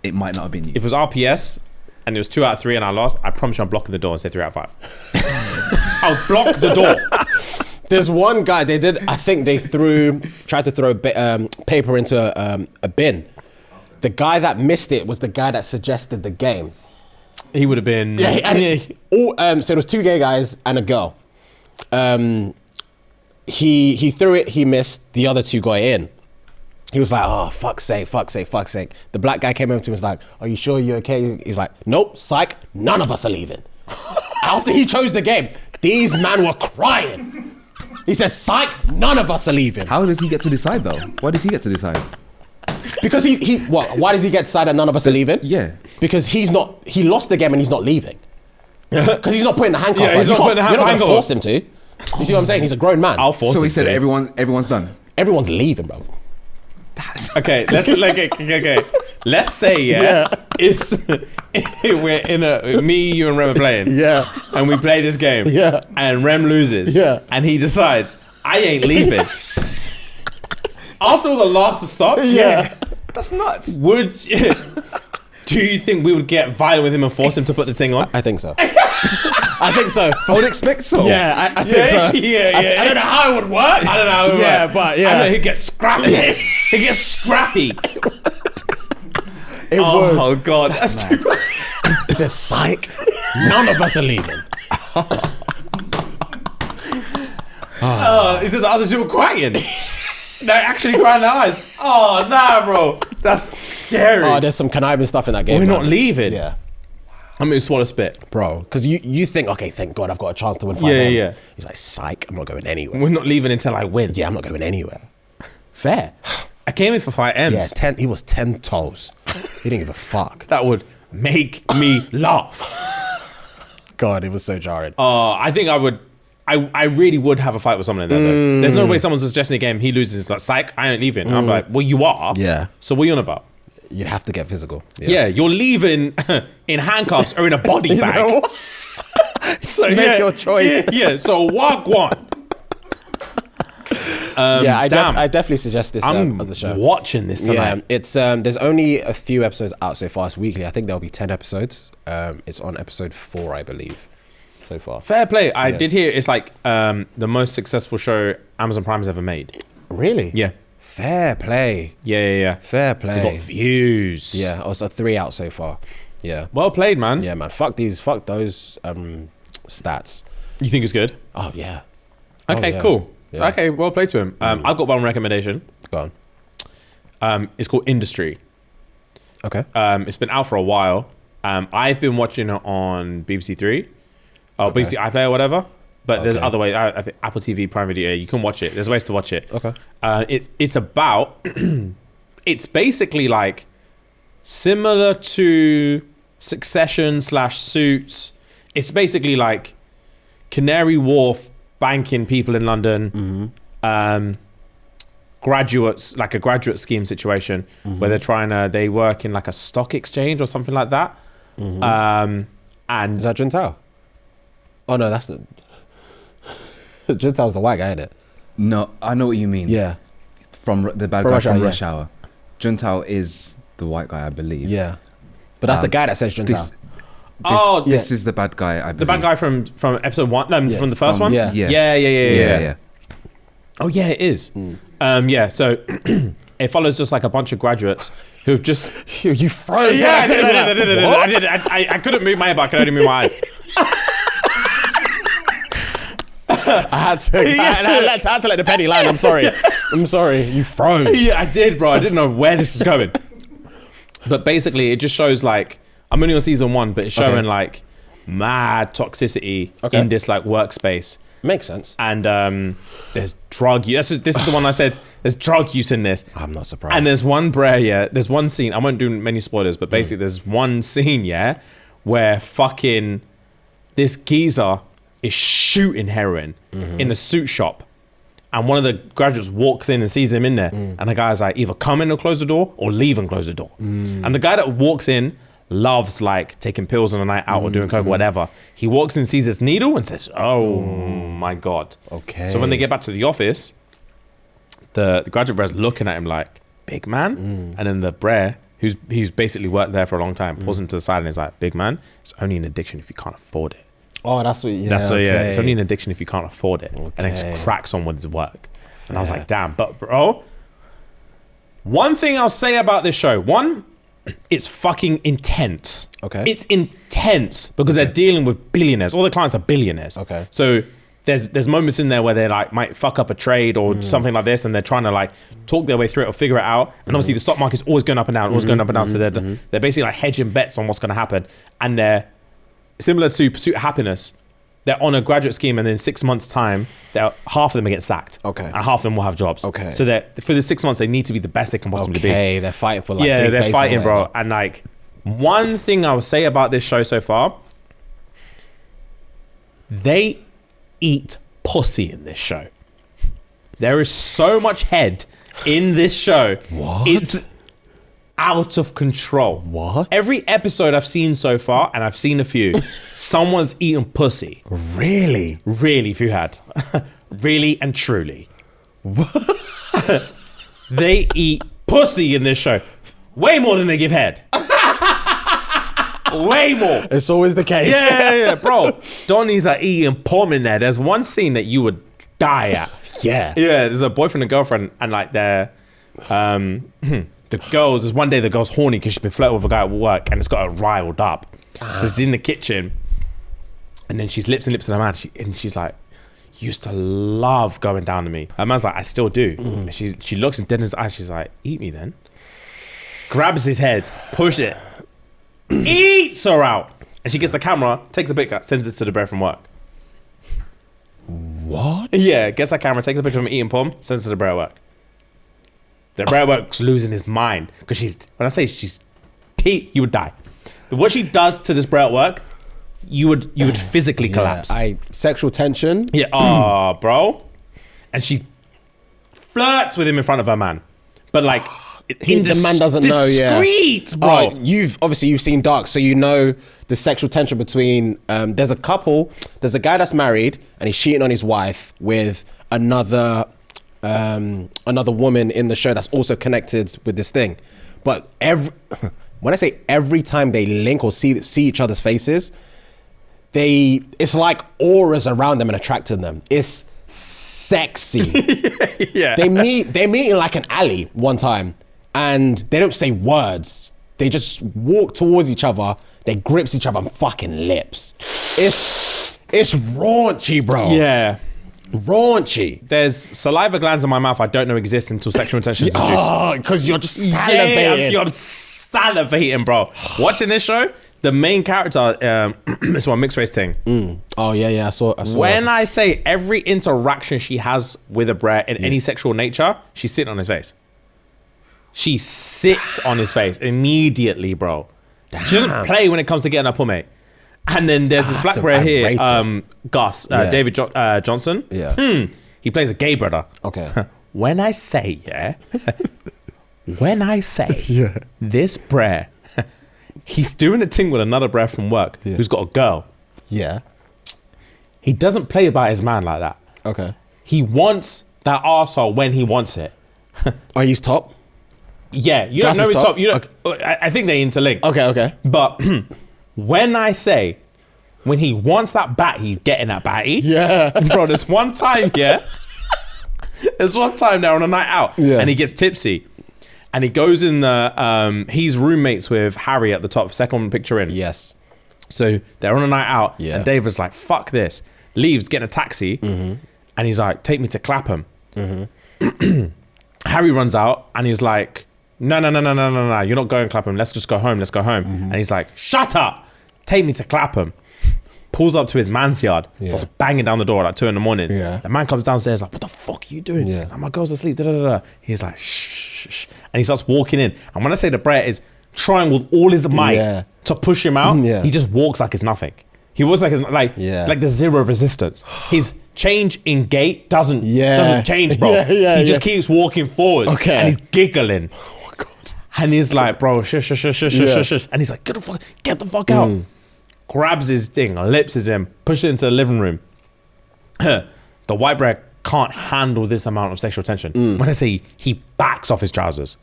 it might not have been you. If it was RPS and it was 2 out of 3 and I lost, I promise you I'm blocking the door and say 3 out of 5. I'll block the door. There's one guy, I think they tried to throw paper into a bin. The guy that missed it was the guy that suggested the game. He would have been. So there was two gay guys and a girl. He threw it, he missed, the other two got in. He was like, oh, fuck's sake. The black guy came over to him and was like, are you sure you're okay? He's like, nope, psych, none of us are leaving. After he chose the game, these men were crying. He says, psych, none of us are leaving. How does he get to decide though? Why does he get to decide? Because why does he get to decide that none of us are leaving? Yeah. Because he lost the game and he's not leaving. Because he's not putting the handcuff on. He's not putting the You're not handcuff going to on. force him to. You see what I'm saying? He's a grown man. I'll force him So he said to. everyone's done. Everyone's leaving, bro. Okay, let's Let's say it's we're in me, you, and Rem are playing. Yeah. And we play this game. Yeah. And Rem loses. Yeah. And he decides I ain't leaving. After all the laughs have stopped. Yeah. That's nuts. Do you think we would get violent with him and force him to put the thing on? I think so. I think so. I would expect so. Yeah, I think so. Yeah. I don't know how it would work. I don't know how it would Yeah, work. but yeah. I know he'd get scrappy. He'd get scrappy. It would. Oh God, that's too bad. It says, psych, none of us are leaving. Is it the others who were crying? They're actually crying their eyes. Oh nah, bro, that's scary. Oh, there's some conniving stuff in that game. We're man. not leaving. Yeah. I'm gonna swallow spit. Bro, because you think, okay, thank God I've got a chance to win 5 Yeah, M's. yeah. He's like, psych, I'm not going anywhere. We're not leaving until I win. Yeah, I'm not going anywhere. Fair. I came in for 5 M's. Yeah, he was 10 toes. He didn't give a fuck. That would make me laugh. God, it was so jarring. I think I would. I really would have a fight with someone in there. Though. There's no way someone's suggesting a game. He loses. It's like, psych, I ain't leaving. And I'm like, well, you are. Yeah. So what are you on about? You'd have to get physical. Yeah, you're leaving in handcuffs or in a body bag. So Make your choice. Yeah. So walk one. Yeah, I damn. definitely suggest this I'm of the show. watching this Yeah, tonight. it's there's only a few episodes out so far. It's weekly. I think there'll be 10 episodes. It's on episode 4, I believe, so far. Fair play. I did hear it's like the most successful show Amazon Prime has ever made. Really? Yeah. Fair play. Yeah. Fair They play. got views. Yeah, also 3 out so far. Yeah. Well played, man. Yeah, man. Fuck those stats. You think it's good? Oh yeah. Okay, yeah. cool. Yeah. Okay, well played to him. I've got one recommendation. Go on. It's called Industry. Okay. It's been out for a while. I've been watching it on BBC Three, or BBC iPlayer or whatever. But there's Okay. other ways. I think Apple TV, Prime Video. You can watch it. There's ways to watch it. Okay. It's about. It's basically like similar to Succession / Suits. It's basically like Canary Wharf banking people in London. Graduates, like a graduate scheme situation where they work in like a stock exchange or something like that. And Is that Juntao? Oh no, that's not. Juntao's the white guy, isn't it? No, I know what you mean. Yeah. From the bad From guy Rush from Hour, Rush Hour. Juntao is the white guy, I believe. Yeah. But that's the guy that says Juntao. This is the bad guy, I believe. the bad guy from episode 1, no, Yes, from the first from- one. yeah. Yeah. Oh yeah, it is. Yeah, so it follows just like a bunch of graduates who've just. You froze. Yeah, I when I said did. that. I did. I couldn't move my head, but I could only move my eyes. I had to let the penny land. I'm sorry. I'm sorry. You froze. Yeah, I did, bro. I didn't know where this was going. But basically, it just shows like I'm only on season 1, but it's showing Okay. like mad toxicity Okay. in this like workspace. Makes sense. And there's drug use. This is the one I said. There's drug use in this. I'm not surprised. And there's one there's one scene. I won't do many spoilers, but basically there's one scene, where fucking this geezer is shooting heroin in a suit shop. And one of the graduates walks in and sees him in there. And the guy's like, either come in and close the door or leave and close the door. And the guy that walks in loves like taking pills on a night out or doing coke or whatever. He walks in, sees this needle and says, oh my God. Okay. So when they get back to the office, the graduate Bre's looking at him like, big man. And then the Bre, who's basically worked there for a long time, pulls him to the side and is like, big man, it's only an addiction if you can't afford it. Oh, that's what. Yeah, That's so yeah. okay. It's only an addiction if you can't afford it, and Okay. then crack someone's work. And I was Fair. like, damn. But bro, one thing I'll say about this show: one, it's fucking intense. Okay. It's intense because they're dealing with billionaires. All the clients are billionaires. Okay. So there's moments in there where they like might fuck up a trade or something like this, and they're trying to like talk their way through it or figure it out. And obviously the stock market's always going up and down, always going up and down. So they're basically like hedging bets on what's going to happen, and they're similar to Pursuit of Happiness. They're on a graduate scheme, and in 6 months' time, half of them get sacked. Okay. And half of them will have jobs. Okay. So that for the 6 months, they need to be the best they can possibly be. Okay, they're fighting for like Yeah, 3 they're places fighting, or bro. whatever. And like, one thing I would say about this show so far, they eat pussy in this show. There is so much head in this show. What? It's out of control. What? Every episode I've seen so far, and I've seen a few, someone's eating pussy. Really? Really, if you had. Really and truly. They eat pussy in this show. Way more than they give head. Way more. It's always the case. Yeah, bro. Donnies are eating porn in there. There's one scene that you would die at. Yeah. Yeah, there's a boyfriend and girlfriend, and like they're the girls. There's one day the girl's horny because she's been flirting with a guy at work, and it's got her riled up. So she's in the kitchen, and then she's lips and lips to her man, and she's like, "Used to love going down to me." Her man's like, "I still do." And she looks in Dennis' eyes. She's like, "Eat me then." Grabs his head, push it, eats her out, and she gets the camera, takes a picture, sends it to the bro from work. What? Yeah, gets that camera, takes a picture of him eating porn, sends it to the bro at work. The bro at work's losing his mind because when I say she's, you would die. What she does to this bro at work, you would physically collapse. Sexual tension. Yeah, bro. And she flirts with him in front of her man, but like The man doesn't know. Yeah. Discreet, bro. Oh, you've seen Dark, so you know the sexual tension between. There's a couple. There's a guy that's married and he's cheating on his wife with another woman in the show that's also connected with this thing. But when I say every time they link or see each other's faces, it's like auras around them and attracting them. It's sexy. Yeah. They meet in like an alley one time, and they don't say words. They just walk towards each other. They grips each other and fucking lips. It's raunchy, bro. Yeah. Raunchy. There's saliva glands in my mouth I don't know exist until sexual intention is introduced. Oh, because you're just Yeah, salivating. I'm salivating, bro. Watching this show, the main character, it's one mixed race thing. Oh yeah, I saw. When I say every interaction she has with a brat in any sexual nature, she's sitting on his face. She sits on his face immediately, bro. She doesn't play when it comes to getting her pomade. And then there's this black brat here, rate it. Gus, Yeah. David Johnson. Yeah. He plays a gay brother. Okay. When I say, this brat, he's doing a thing with another brat from work who's got a girl. Yeah. He doesn't play about his man like that. Okay. He wants that arsehole when he wants it. Oh, he's top. Yeah, you Gus don't know is he's top? top. You don't, I think they interlink. Okay. But when I say, when he wants that bat, he's getting that batty. Yeah. Bro, there's one time, there's one time they're on a night out and he gets tipsy. And he goes in the, he's roommates with Harry at the top, second picture in. Yes. So they're on a night out Yeah. and David's like, fuck this. Leaves, getting a taxi. And he's like, take me to Clapham. Harry runs out and he's like, no, you're not going Clapham. Let's just go home. And he's like, shut up. Take me to Clapham. Pulls up to his man's yard. Starts banging down the door at like 2 a.m. Yeah. The man comes downstairs like, what the fuck are you doing? Yeah. Like, my girl's asleep. He's like, shh. And he starts walking in. And when I say the brat is trying with all his might to push him out, he just walks like it's nothing. He walks like it's like there's zero resistance. His change in gait doesn't change, bro. He just keeps walking forward. Okay. And he's giggling. Oh my God. And he's like, bro, shush. And he's like, get the fuck out. Grabs his thing, ellipses him, pushes it into the living room. The white brat can't handle this amount of sexual tension. When I say he backs off his trousers.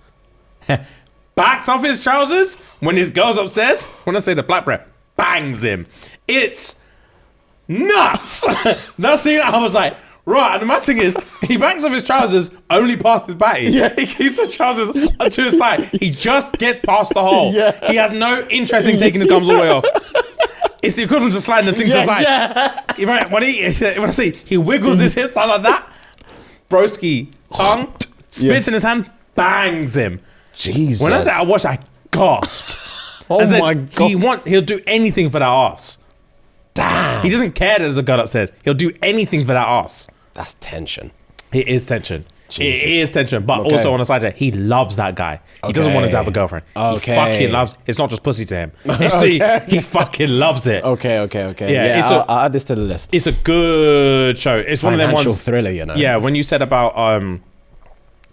Backs off his trousers when his girl's upstairs. When I say the black brat bangs him. It's nuts. That scene, I was like, right. And the mad thing is, he bangs off his trousers only past his batty. Yeah. He keeps the trousers to his side. He just gets past the hole. Yeah. He has no interest in taking his gums all the way off. It's the equivalent of sliding the thing to the side. Yeah. Right, when I say he wiggles his hips like that, broski tongue spits in his hand, bangs him. Jesus. When I said I watched, I gasped. Oh I said, my God. He'll do anything for that ass. Damn. He doesn't care that there's a girl upstairs. He'll do anything for that ass. That's tension. It is tension. Jesus. It is tension. But Okay. also on the side there, he loves that guy. He doesn't want him to have a girlfriend. Okay. He fucking loves. It's not just pussy to him. He fucking loves it. Okay. Yeah, it's I'll add this to the list. It's a good show. It's one of them Financial ones. thriller, you know. Yeah, when you said about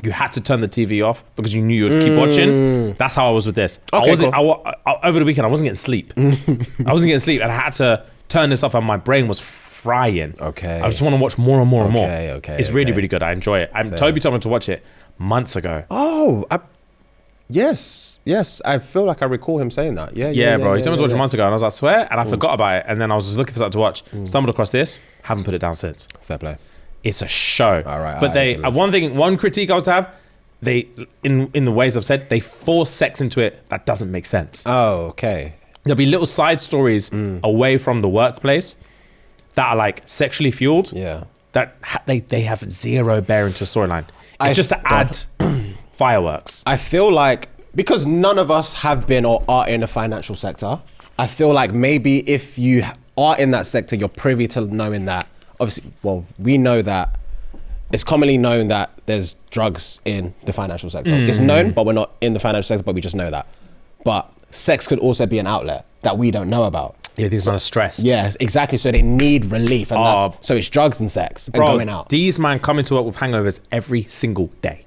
you had to turn the TV off because you knew you would keep watching. That's how I was with this. Okay, I wasn't. cool. Over the weekend, I wasn't getting sleep. I wasn't getting sleep, and I had to turn this off, and my brain was frying. Okay. I just want to watch more and more and more. Okay, It's really, okay. really good. I enjoy it. Toby told me to watch it months ago. Oh, yes. I feel like I recall him saying that. Yeah, bro. He told me to watch it months ago, and I was like, swear, and I forgot about it. And then I was just looking for something to watch. Stumbled across this. Haven't put it down since. Fair play. It's a show. All right, But I'll they add it to the list. one critique I was to have, they in the ways I've said, they force sex into it that doesn't make sense. Oh, okay. There'll be little side stories away from the workplace that are like sexually fueled. Yeah. That they have zero bearing to the storyline. It's just to God. add fireworks. I feel like because none of us have been or are in the financial sector, I feel like maybe if you are in that sector, you're privy to knowing that. Obviously, well, we know that it's commonly known that there's drugs in the financial sector. It's known, but we're not in the financial sector, but we just know that. But sex could also be an outlet that we don't know about. Yeah, these are stressed. Yes, exactly. So they need relief, and so it's drugs and sex and going out. These man come into work with hangovers every single day.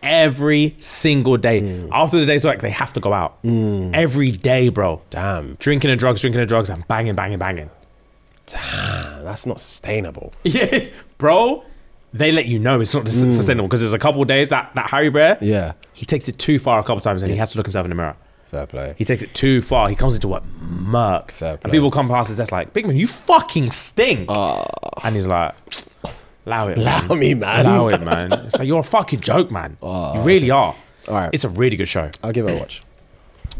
Every single day. After the day's work, they have to go out. Every day, bro. Damn, Drinking and drugs, and banging. damn, that's not sustainable. Yeah, bro. They let you know it's not sustainable because there's a couple of days that Harry Bear, Yeah, he takes it too far a couple of times and he has to look himself in the mirror. fair play. He takes it too far. He comes into work murk. Fair play. And people come past his desk like, Big man, you fucking stink. And he's like, allow it, man. Allow me, man. Allow it, man. It's like, you're a fucking joke, man. You really are. All right. It's a really good show. I'll give it a watch.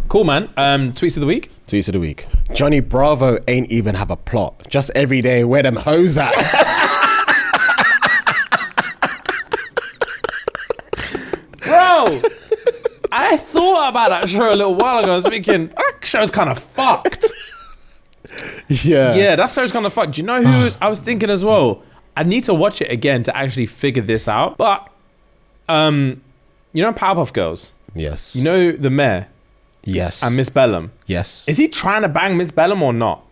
Cool, man. Tweets of the week. Tweets of the week. Johnny Bravo ain't even have a plot. Just every day, where them hoes at? Bro, I thought about that show a little while ago. I was thinking, that show's kind of fucked. Yeah, that show's kind of fucked. Do you know who I was thinking as well? I need to watch it again to actually figure this out. But, you know Powerpuff Girls? Yes. You know the mayor Yes. and Miss Bellum? Yes. Is he trying to bang Miss Bellum or not?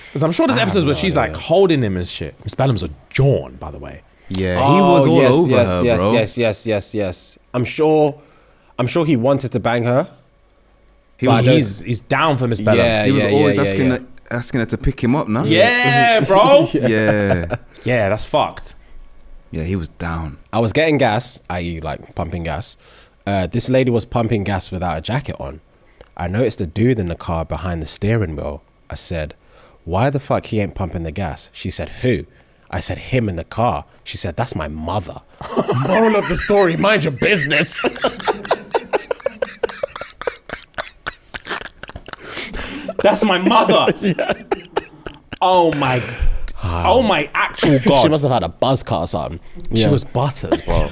Because I'm sure there's episodes where she's like holding him and shit. Miss Bellum's a Jawn, by the way. Yeah, he was all over her, bro. Yes. I'm sure he wanted to bang her. He's down for Miss Bellum. Yeah. He was always yeah. asking her to pick him up, no? Yeah, bro. Yeah. Yeah, that's fucked. Yeah, he was down. I was getting gas, i.e. like pumping gas. This lady was pumping gas without a jacket on. I noticed a dude in the car behind the steering wheel. I said, why the fuck he ain't pumping the gas? She said, who? I said, him in the car. She said, that's my mother. Moral of the story, mind your business. That's my mother. Oh my actual God. She must have had a buzz cut or something. She was butters, bro.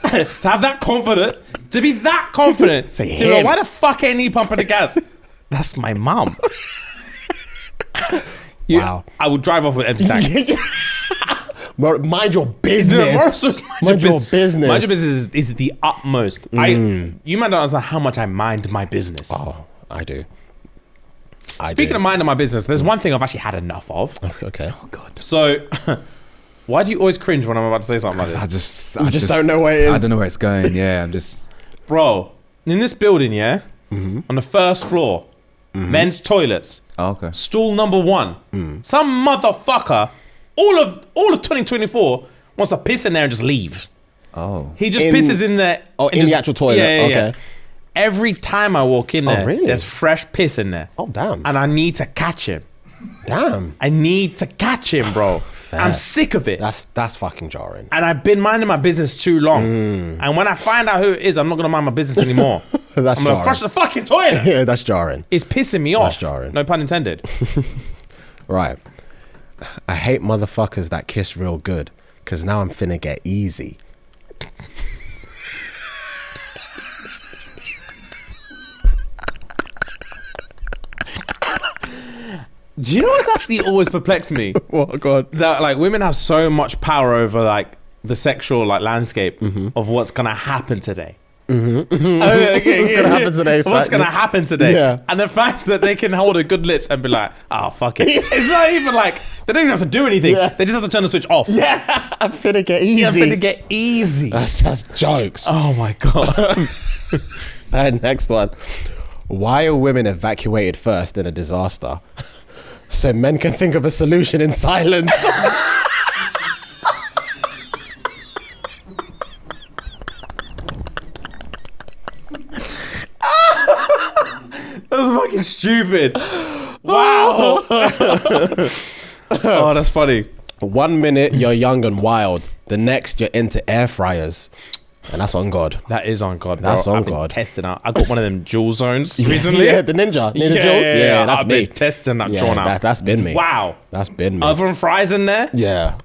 To have that confident, to be that confident, Say to go, him. why the fuck ain't he pumping the gas? That's my mum. Wow. I would drive off with empty tank. Mind your business. Mind your business. Mind your business is the utmost. You might not understand how much I mind my business. Oh, I do. Speaking of minding my business, there's one thing I've actually had enough of. Okay. Oh, God. So, why do you always cringe when I'm about to say something like this? I just don't know where it is. I don't know where it's going. Yeah, I'm just. Bro, in this building, yeah, on the first floor, men's toilets, Oh, okay. stool number 1. Some motherfucker, all of 2024, wants to piss in there and just leave. Oh. He just In- pisses in there. Oh, and in the actual toilet. Okay. Every time I walk in there, really? there's fresh piss in there. Oh, damn. And I need to catch him. Damn. I need to catch him, bro. I'm sick of it. That's fucking jarring. And I've been minding my business too long. And when I find out who it is, I'm not gonna mind my business anymore. That's I'm gonna jarring. flush the fucking toilet. Yeah, that's jarring. It's pissing me off. That's jarring. No pun intended. Right. I hate motherfuckers that kiss real good, cause now I'm finna get easy. Do you know what's actually always perplexed me? What God? That like women have so much power over like the sexual like landscape of what's gonna happen today. What's gonna happen today? What's gonna happen today? Yeah. And the fact that they can hold a good lips and be like, oh fuck it. It's not even like they don't even have to do anything. Yeah. They just have to turn the switch off. Yeah, I'm finna get easy. Yeah, I'm finna get easy. That's jokes. Oh my god. And next one. Why are women evacuated first in a disaster? So men can think of a solution in silence. That was fucking stupid. Wow. Oh, that's funny. 1 minute you're young and wild. The next you're into air fryers. And that's on God. That is on God, bro. That's on I've been God. testing out. I got one of them jewel zones recently. Yeah, the ninja. Ninja Jules. Yeah, that's I've me. been testing that Yeah, drawn out. that's been me. Wow. That's been me. Oven fries in there. Yeah.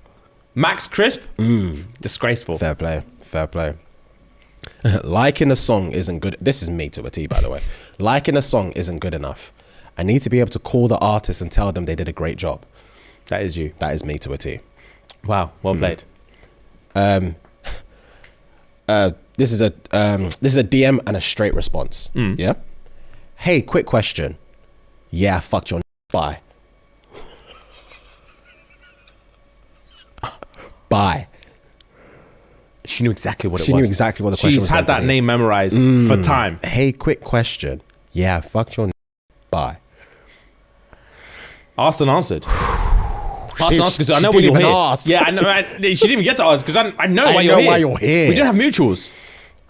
Max Crisp. Disgraceful. Fair play. Fair play. Liking a song isn't good. This is me to a T, by the way. Liking a song isn't good enough. I need to be able to call the artist and tell them they did a great job. That is you. That is me to a T. Wow. Well played. This is a DM and a straight response. Yeah. Hey, quick question. Yeah, I fucked your bye. Bye. She knew exactly what it was. She knew exactly what the question was. She's had meant to that be. name memorized for time. Hey, quick question. Yeah, I fucked your bye. Asked and answered. Asked and answered because I know she why didn't you're even here. ask. Yeah, I know. She didn't even get to ask because I know I why know you're here. why you're here. We don't have mutuals.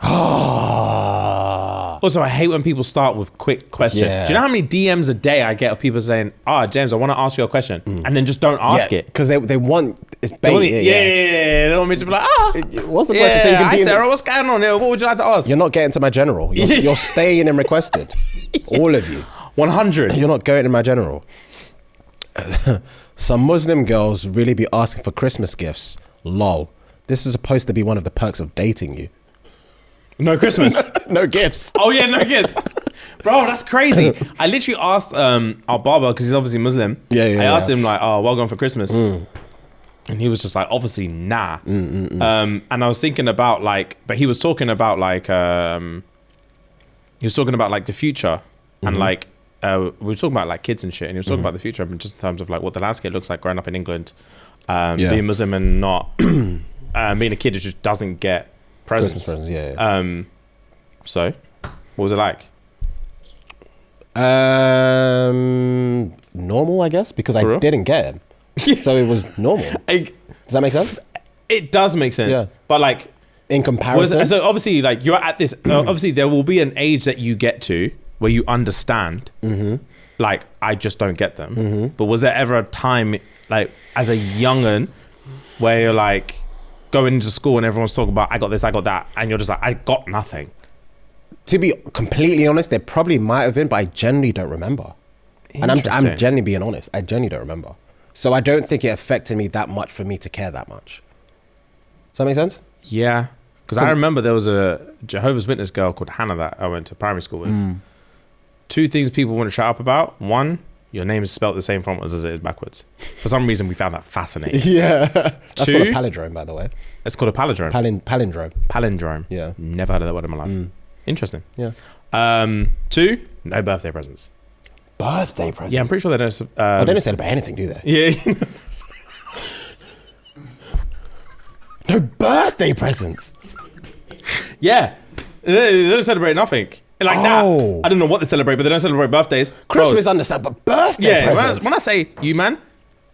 Ah. Also, I hate when people start with quick questions. Yeah. Do you know how many DMs a day I get of people saying, James, I want to ask you a question, and then just don't ask it? Because they want, it's They bait. want me- yeah. They want me to be like, What's the question? So you yeah, can hi be in Sarah, what's going on here? What would you like to ask? You're not getting to my general. You're staying in requested. All of you. 100. You're not going in my general. Some Muslim girls really be asking for Christmas gifts. Lol. This is supposed to be one of the perks of dating you. No Christmas. No gifts. Oh yeah, no gifts. Bro, that's crazy. I literally asked our barber, because he's obviously Muslim. I asked him like, welcome for Christmas. And he was just like, obviously, nah. And I was thinking about like, but he was talking about like, the future. And like, we were talking about like kids and shit. And he was talking about the future, but just in terms of like what the landscape looks like growing up in England. Being Muslim and not, being a kid who just doesn't get presents. Christmas presents, So, what was it like? Normal, I guess, because For I real? didn't get him. So it was normal. Does that make sense? It does make sense, Yeah. but like, In comparison. so obviously, like you're at this. Obviously, there will be an age that you get to where you understand. Like, I just don't get them. But was there ever a time, like as a young'un, where you're like going into school and everyone's talking about I got this, I got that, and you're just like I got nothing? To be completely honest, there probably might have been, but I generally don't remember. And I'm Interesting. genuinely being honest. I genuinely don't remember. So I don't think it affected me that much for me to care that much. Does that make sense? Yeah, because I remember there was a Jehovah's Witness girl called Hannah that I went to primary school with. Two things people want to shut up about. One, your name is spelled the same font as it is backwards. For some reason, we found that fascinating. Yeah. That's Two- called a palindrome, by the way. It's called a palindrome. Palindrome. Palindrome. Yeah. Never heard of that word in my life. Interesting. Yeah. Two, no birthday presents. Birthday presents? Yeah, I'm pretty sure they don't. They don't celebrate anything, do they? Yeah. No birthday presents. Yeah. They don't celebrate nothing. Like Oh. that. I don't know what they celebrate, but they don't celebrate birthdays. Christmas, understand, but birthday Yeah, presents. when I say you, man,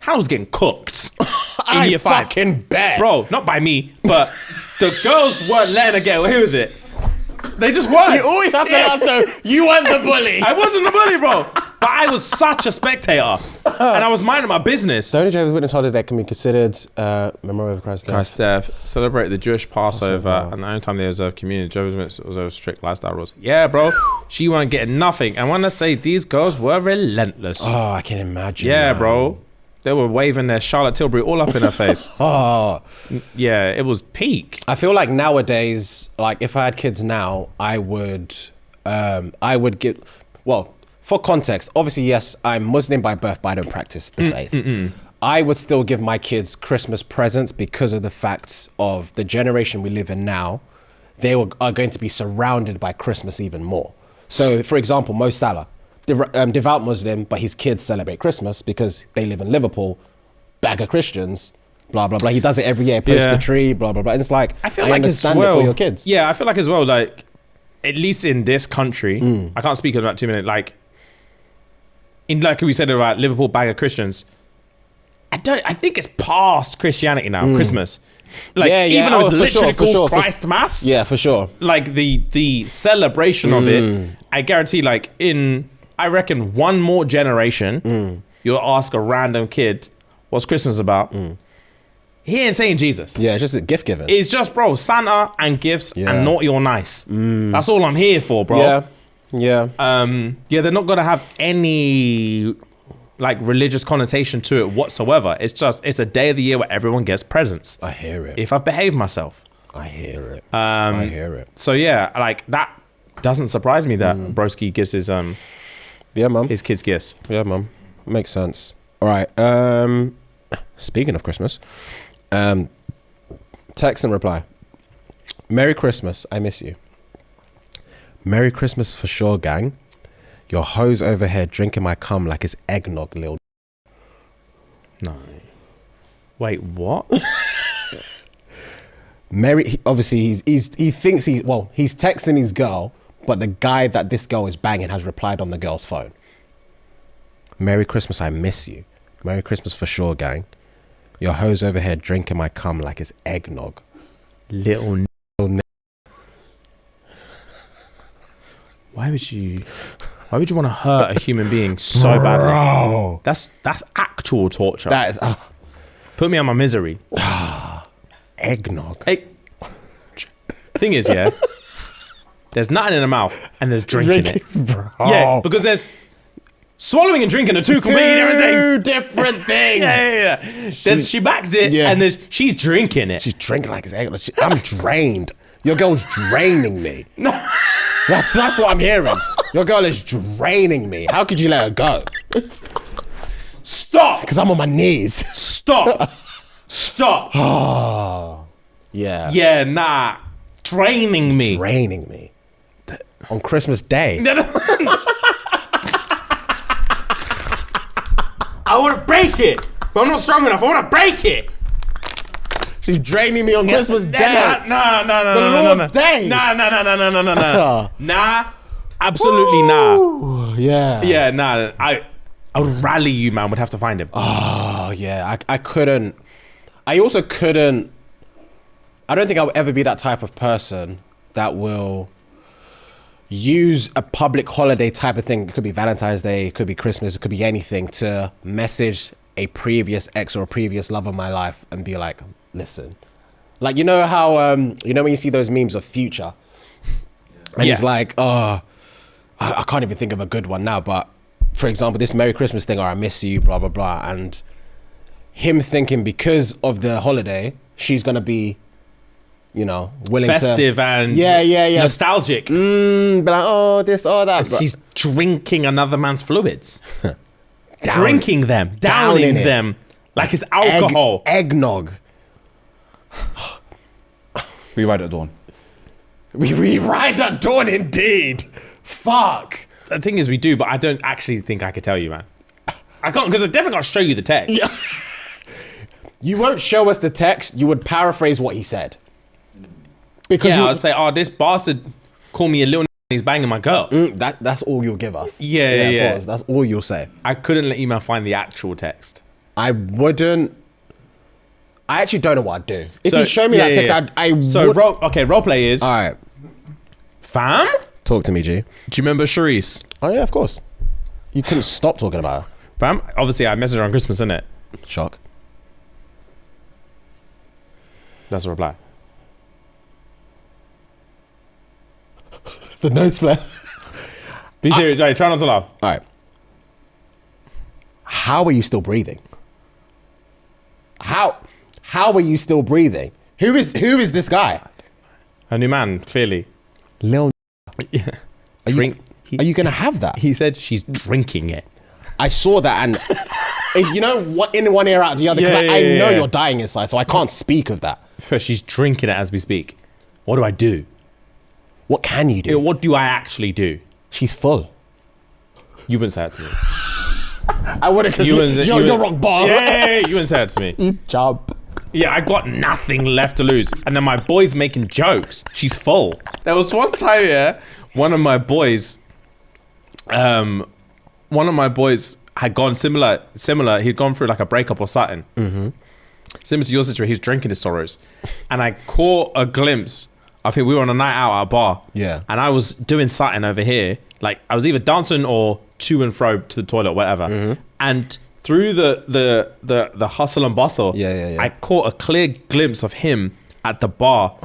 Hannah was getting cooked in I year 5. fucking bet. Bro, not by me, but the girls weren't letting her get away with it. They just weren't. You always have to ask though, you weren't the bully. I wasn't the bully, bro. But I was such a spectator, and I was minding my business. The only Jehovah's Witness holiday can be considered memorial of Christ's death. Christ's death, celebrate the Jewish Passover, and the only time they observe communion, Jehovah's Witnesses observe strict lifestyle rules. Yeah, bro, she weren't getting nothing. And when I say these girls were relentless. Oh, I can imagine. Yeah, man. bro. They were waving their Charlotte Tilbury all up in her face. Oh, Yeah, it was peak. I feel like nowadays, like if I had kids now, I would get, well, for context, obviously, yes, I'm Muslim by birth, but I don't practice the faith. I would still give my kids Christmas presents because of the fact of the generation we live in now. They are going to be surrounded by Christmas even more. So, for example, Mo Salah, devout Muslim, but his kids celebrate Christmas because they live in Liverpool, bag of Christians, blah, blah, blah. He does it every year, posts the tree, blah, blah, blah. And it's like, I understand it for your kids. Yeah, I feel like as well, like, at least in this country, I can't speak about 2 minutes, like we said about Liverpool bag of Christians, I think it's past Christianity now, Christmas. Like, even though it's literally called Christ Mass. Yeah, for sure. Like the celebration of it, I guarantee like I reckon one more generation, you'll ask a random kid, what's Christmas about? He ain't saying Jesus. Yeah, it's just a gift giving. It's just, bro, Santa and gifts and naughty or nice. That's all I'm here for, bro. Yeah. They're not gonna have any like religious connotation to it whatsoever. It's a day of the year where everyone gets presents. I hear it. If I've behaved myself. I hear it. I hear it. So yeah, like that doesn't surprise me that Broski gives his his kids gifts. Yeah, mum. Makes sense. All right. Speaking of Christmas, text and reply. Merry Christmas. I miss you. Merry Christmas for sure, gang. Your hoes over here drinking my cum like it's eggnog, lil. No. Wait, what? Obviously he thinks he's texting his girl, but the guy that this girl is banging has replied on the girl's phone. Merry Christmas, I miss you. Merry Christmas for sure, gang. Your hoes over here drinking my cum like it's eggnog. Little Why would you want to hurt a human being so badly? That's actual torture. Put me on my misery. Eggnog. Thing is, yeah, there's nothing in the mouth and there's drinking it. Bro. Yeah, because there's swallowing and drinking are two completely different things. Yeah. She backed it and she's drinking it. She's drinking like it's eggnog. I'm drained. Your girl's draining me. No. That's what I'm hearing. Your girl is draining me. How could you let her go? Stop. Because I'm on my knees. Stop. Oh. Yeah. Yeah, nah. Draining me. Draining me. On Christmas Day. I want to break it. But I'm not strong enough. I want to break it. She's draining me on Christmas Day. No. The Lord's Day. No. Nah. Absolutely nah. Yeah. Yeah, nah. I would rally you, man. Would have to find him. Oh, yeah. I couldn't. I also couldn't. I don't think I would ever be that type of person that will use a public holiday type of thing. It could be Valentine's Day, it could be Christmas, it could be anything, to message a previous ex or a previous love of my life and be like, listen. Like, you know how, when you see those memes of Future? And he's like, oh, I can't even think of a good one now, but for example, this Merry Christmas thing, or I miss you, blah, blah, blah. And him thinking because of the holiday, she's going to be, willing festive and nostalgic. Be like, oh, this or that. She's drinking another man's fluids. Drinking them, downing them like it's alcohol. Eggnog. We ride at dawn. We ride at dawn indeed. Fuck. The thing is, we do, but I don't actually think I could tell you, man. I can't, because I definitely can't show you the text. Yeah. You won't show us the text. You would paraphrase what he said. Because I would say, oh, this bastard called me a little he's banging my girl. That's all you'll give us. Yeah. Of course. That's all you'll say. I couldn't let you man find the actual text. I woundon't. I actually don't know what I'd do. If you show me that text, I would. So, role play is... All right. Fam? Talk to me, G. Do you remember Charisse? Oh, yeah, of course. You couldn't stop talking about her. But obviously, I messaged her on Christmas, innit? Shock. That's a reply. The nose flare. Be serious. Right, try not to laugh. All right. How are you still breathing? How are you still breathing? Who is this guy? Her new man, clearly. Lil. Yeah. Are you gonna have that? He said she's drinking it. I saw that, and you know what? In one ear, out the other. Because I know you're dying inside, so I can't speak of that. First, she's drinking it as we speak. What do I do? What can you do? Yeah, what do I actually do? She's full. You wouldn't say it to me. I wouldn't. You're rock bottom. Yeah, you wouldn't say it to me. Job. Yeah, I got nothing left to lose. And then my boy's making jokes. She's full. There was one time, yeah, one of my boys had gone similar. He'd gone through like a breakup or something. Mm-hmm. Similar to your situation, he was drinking his sorrows. And I caught a glimpse. I think we were on a night out at a bar. Yeah. And I was doing something over here. Like I was either dancing or to and fro to the toilet, whatever. Mm-hmm. And through the hustle and bustle, I caught a clear glimpse of him at the bar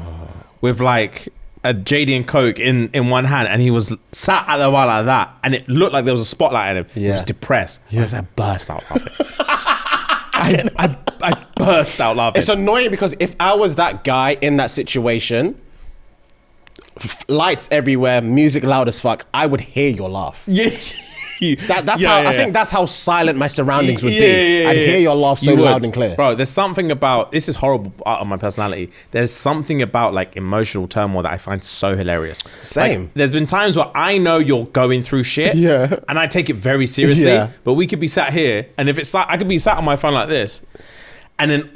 with like a JD and Coke in one hand, and he was sat at the bar like that, and it looked like there was a spotlight on him. He was depressed. I burst out laughing. I burst out laughing. It's annoying because if I was that guy in that situation, lights everywhere, music loud as fuck, I would hear your laugh. Yeah. I think that's how silent my surroundings would be. I'd hear your laugh so loud and clear. Bro, there's something about, this is horrible part of my personality. There's something about like emotional turmoil that I find so hilarious. Same. Like, there's been times where I know you're going through shit. Yeah. And I take it very seriously. Yeah. But we could be sat here, and if it's like, I could be sat on my phone like this. And then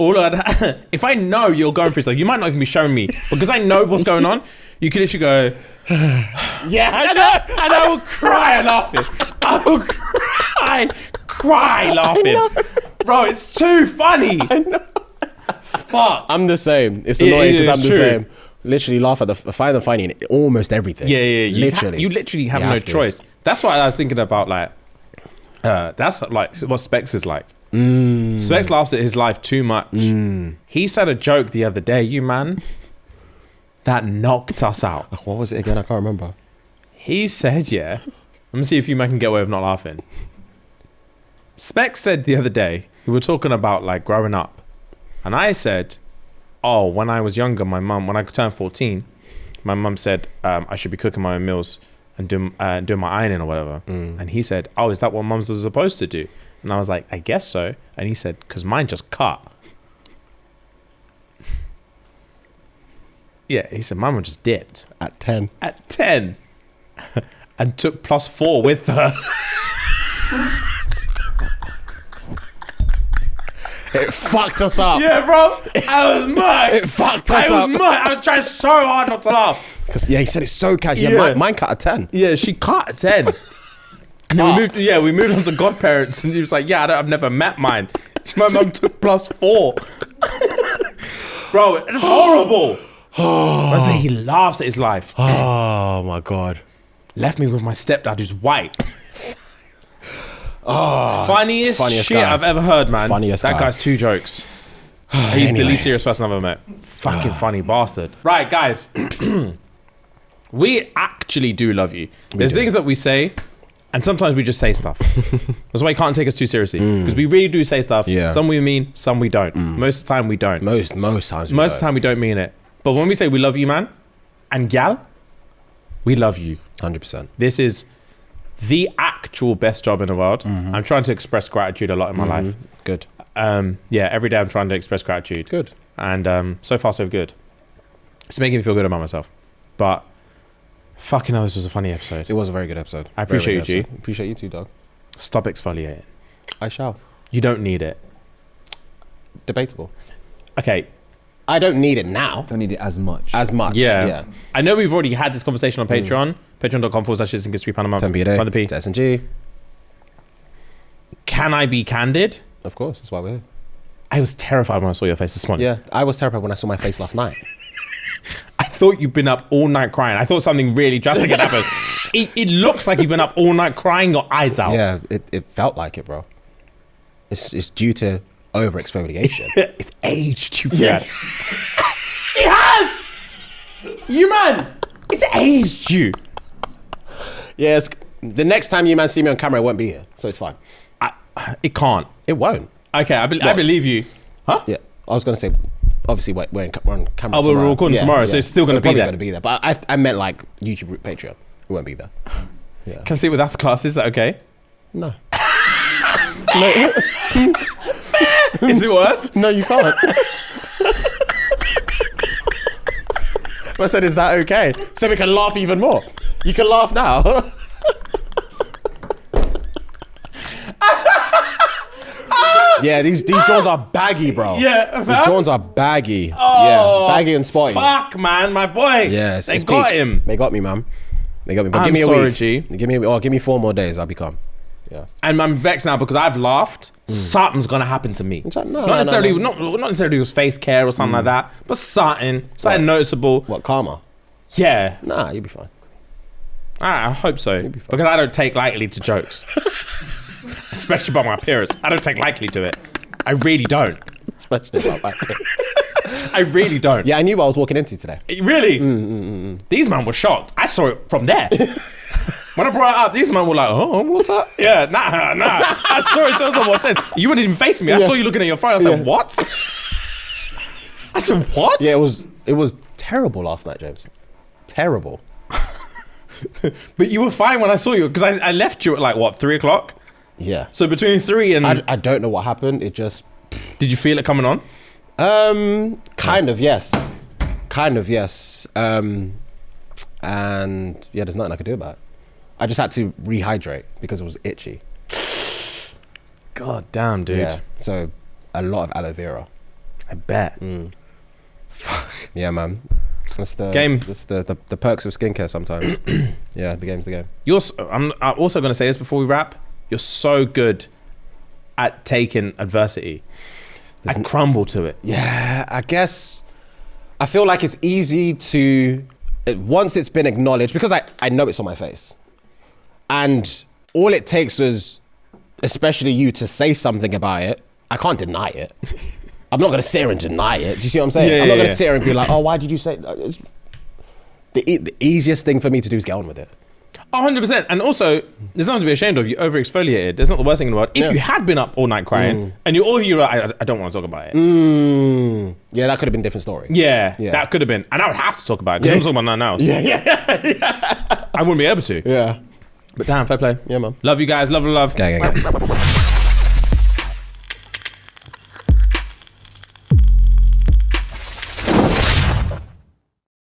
if I know you're going through stuff, you might not even be showing me. Because I know what's going on, you could literally go, yeah, I know. And I will cry laughing. I will cry laughing. Bro, it's too funny. I know. Fuck. I'm the same. It's annoying because I'm the true. same. Literally laugh at find the funny in almost everything. Yeah. Literally. You literally have no choice. That's why I was thinking about like, that's like what Specs is like. Specs laughs at his life too much. He said a joke the other day, you man, that knocked us out. What was it again? I can't remember. He said, yeah. Let me see if you man can get away with not laughing. Specs said the other day, we were talking about like growing up. And I said, oh, when I was younger, my mum, when I turned 14, my mum said I should be cooking my own meals and doing my ironing or whatever. And he said, oh, is that what mums are supposed to do? And I was like, I guess so. And he said, because mine just cut. Yeah, he said, mine just dipped. At 10. At 10. And took +4 with her. It fucked us up. Yeah, bro. I was mad. It fucked us up. I was mad. I was trying so hard not to laugh. Because he said it's so casual. Yeah, mine cut at 10. Yeah, she cut at 10. And then we moved on to godparents, and he was like, yeah, I've never met mine. My mum took +4. Bro, it's horrible. I say he laughs at his life. Oh my God. Left me with my stepdad who's white. Funniest shit guy. I've ever heard, man. Funniest that guy. guy's 2 jokes. He's the least serious person I've ever met. Fucking funny bastard. Right, guys. We actually do love you. There's things that we say, and sometimes we just say stuff. That's why you can't take us too seriously. Because we really do say stuff. Yeah. Some we mean, some we don't. Most of the time we don't. Most times. Most of the time we don't mean it. But when we say we love you, man, and gal, we love you. 100%. This is the actual best job in the world. I'm trying to express gratitude a lot in my life. Good. Yeah, every day I'm trying to express gratitude. Good. And so far, so good. It's making me feel good about myself. But fucking hell, this was a funny episode. It was a very good episode. I appreciate you, G. Appreciate you too, dog. Stop exfoliating. I shall. You don't need it. Debatable. Okay. I don't need it now. Don't need it as much. Yeah. I know we've already had this conversation on Patreon. Patreon.com/ShxtsnGigs, £3 a month. 10p a day. 1p. It's SNG. Can I be candid? Of course. That's why we're here. I was terrified when I saw your face this morning. Yeah. I was terrified when I saw my face last night. I thought you'd been up all night crying. I thought something really drastic had happened. It looks like you've been up all night crying your eyes out. Yeah, it felt like it, bro. It's due to over exfoliation. It's aged, you yeah. It has! You man! It's aged you. Yeah, the next time you man see me on camera, it won't be here, so it's fine. It can't. It won't. Okay, I believe you. Huh? Yeah, I was gonna say, obviously we're on camera. Oh, tomorrow. we're recording tomorrow, so it's still gonna be there. Going to be there, but I meant like YouTube, Patreon. It won't be there. Yeah. Can I see it with afterclass? Is that okay? No. Is it worse? No, you can't. I said, is that okay? So we can laugh even more. You can laugh now. Yeah, these drawers are baggy, bro. Yeah, the drawers are baggy. Oh, yeah, baggy and spotty. Fuck, man, my boy. Yeah, they got him. They got me, man. They got me. But I'm give me a sorry, week. G. Give me 4 more days. I'll be calm. Yeah. And I'm vexed now because I've laughed. Something's gonna happen to me. Like, not necessarily with face care or something like that, but something noticeable. What, karma? Yeah. Nah, you'll be fine. I hope so. Because I don't take lightly to jokes. Especially by my appearance. I don't take lightly to it. I really don't. Especially about my appearance. I really don't. Yeah, I knew what I was walking into today. Really? These men were shocked. I saw it from there. When I brought it up, these men were like, oh, what's that? Yeah, nah. I saw it, so I was like, what's it? You wouldn't even face me. I saw you looking at your phone. I said, what? I said, what? Yeah, it was terrible last night, James. Terrible. But you were fine when I saw you, because I left you at like, what, 3 o'clock? Yeah. So between 3 and... I don't know what happened. It just... Did you feel it coming on? Kind of, yes. And yeah, there's nothing I could do about it. I just had to rehydrate because it was itchy. God damn, dude. Yeah. So a lot of aloe vera. I bet. Fuck. Yeah, man. That's the game. That's the perks of skincare sometimes. Yeah, the game's the game. I'm also going to say this before we wrap. You're so good at taking adversity. I crumble to it. Yeah, I guess I feel like it's easy to, once it's been acknowledged, because I know it's on my face. And all it takes was, especially you, to say something about it. I can't deny it. I'm not going to sit here and deny it. Do you see what I'm saying? I'm not going to sit here and be like, oh, why did you say that? The easiest thing for me to do is get on with it. 100%. And also, there's nothing to be ashamed of. You over exfoliated. That's not the worst thing in the world. If you had been up all night crying and you were like, I don't want to talk about it. Yeah, that could have been a different story. Yeah, that could have been. And I would have to talk about it because I'm talking about nothing else. Yeah. I wouldn't be able to. Yeah. But damn, fair play. Yeah, man. Love you guys. Love. Gang.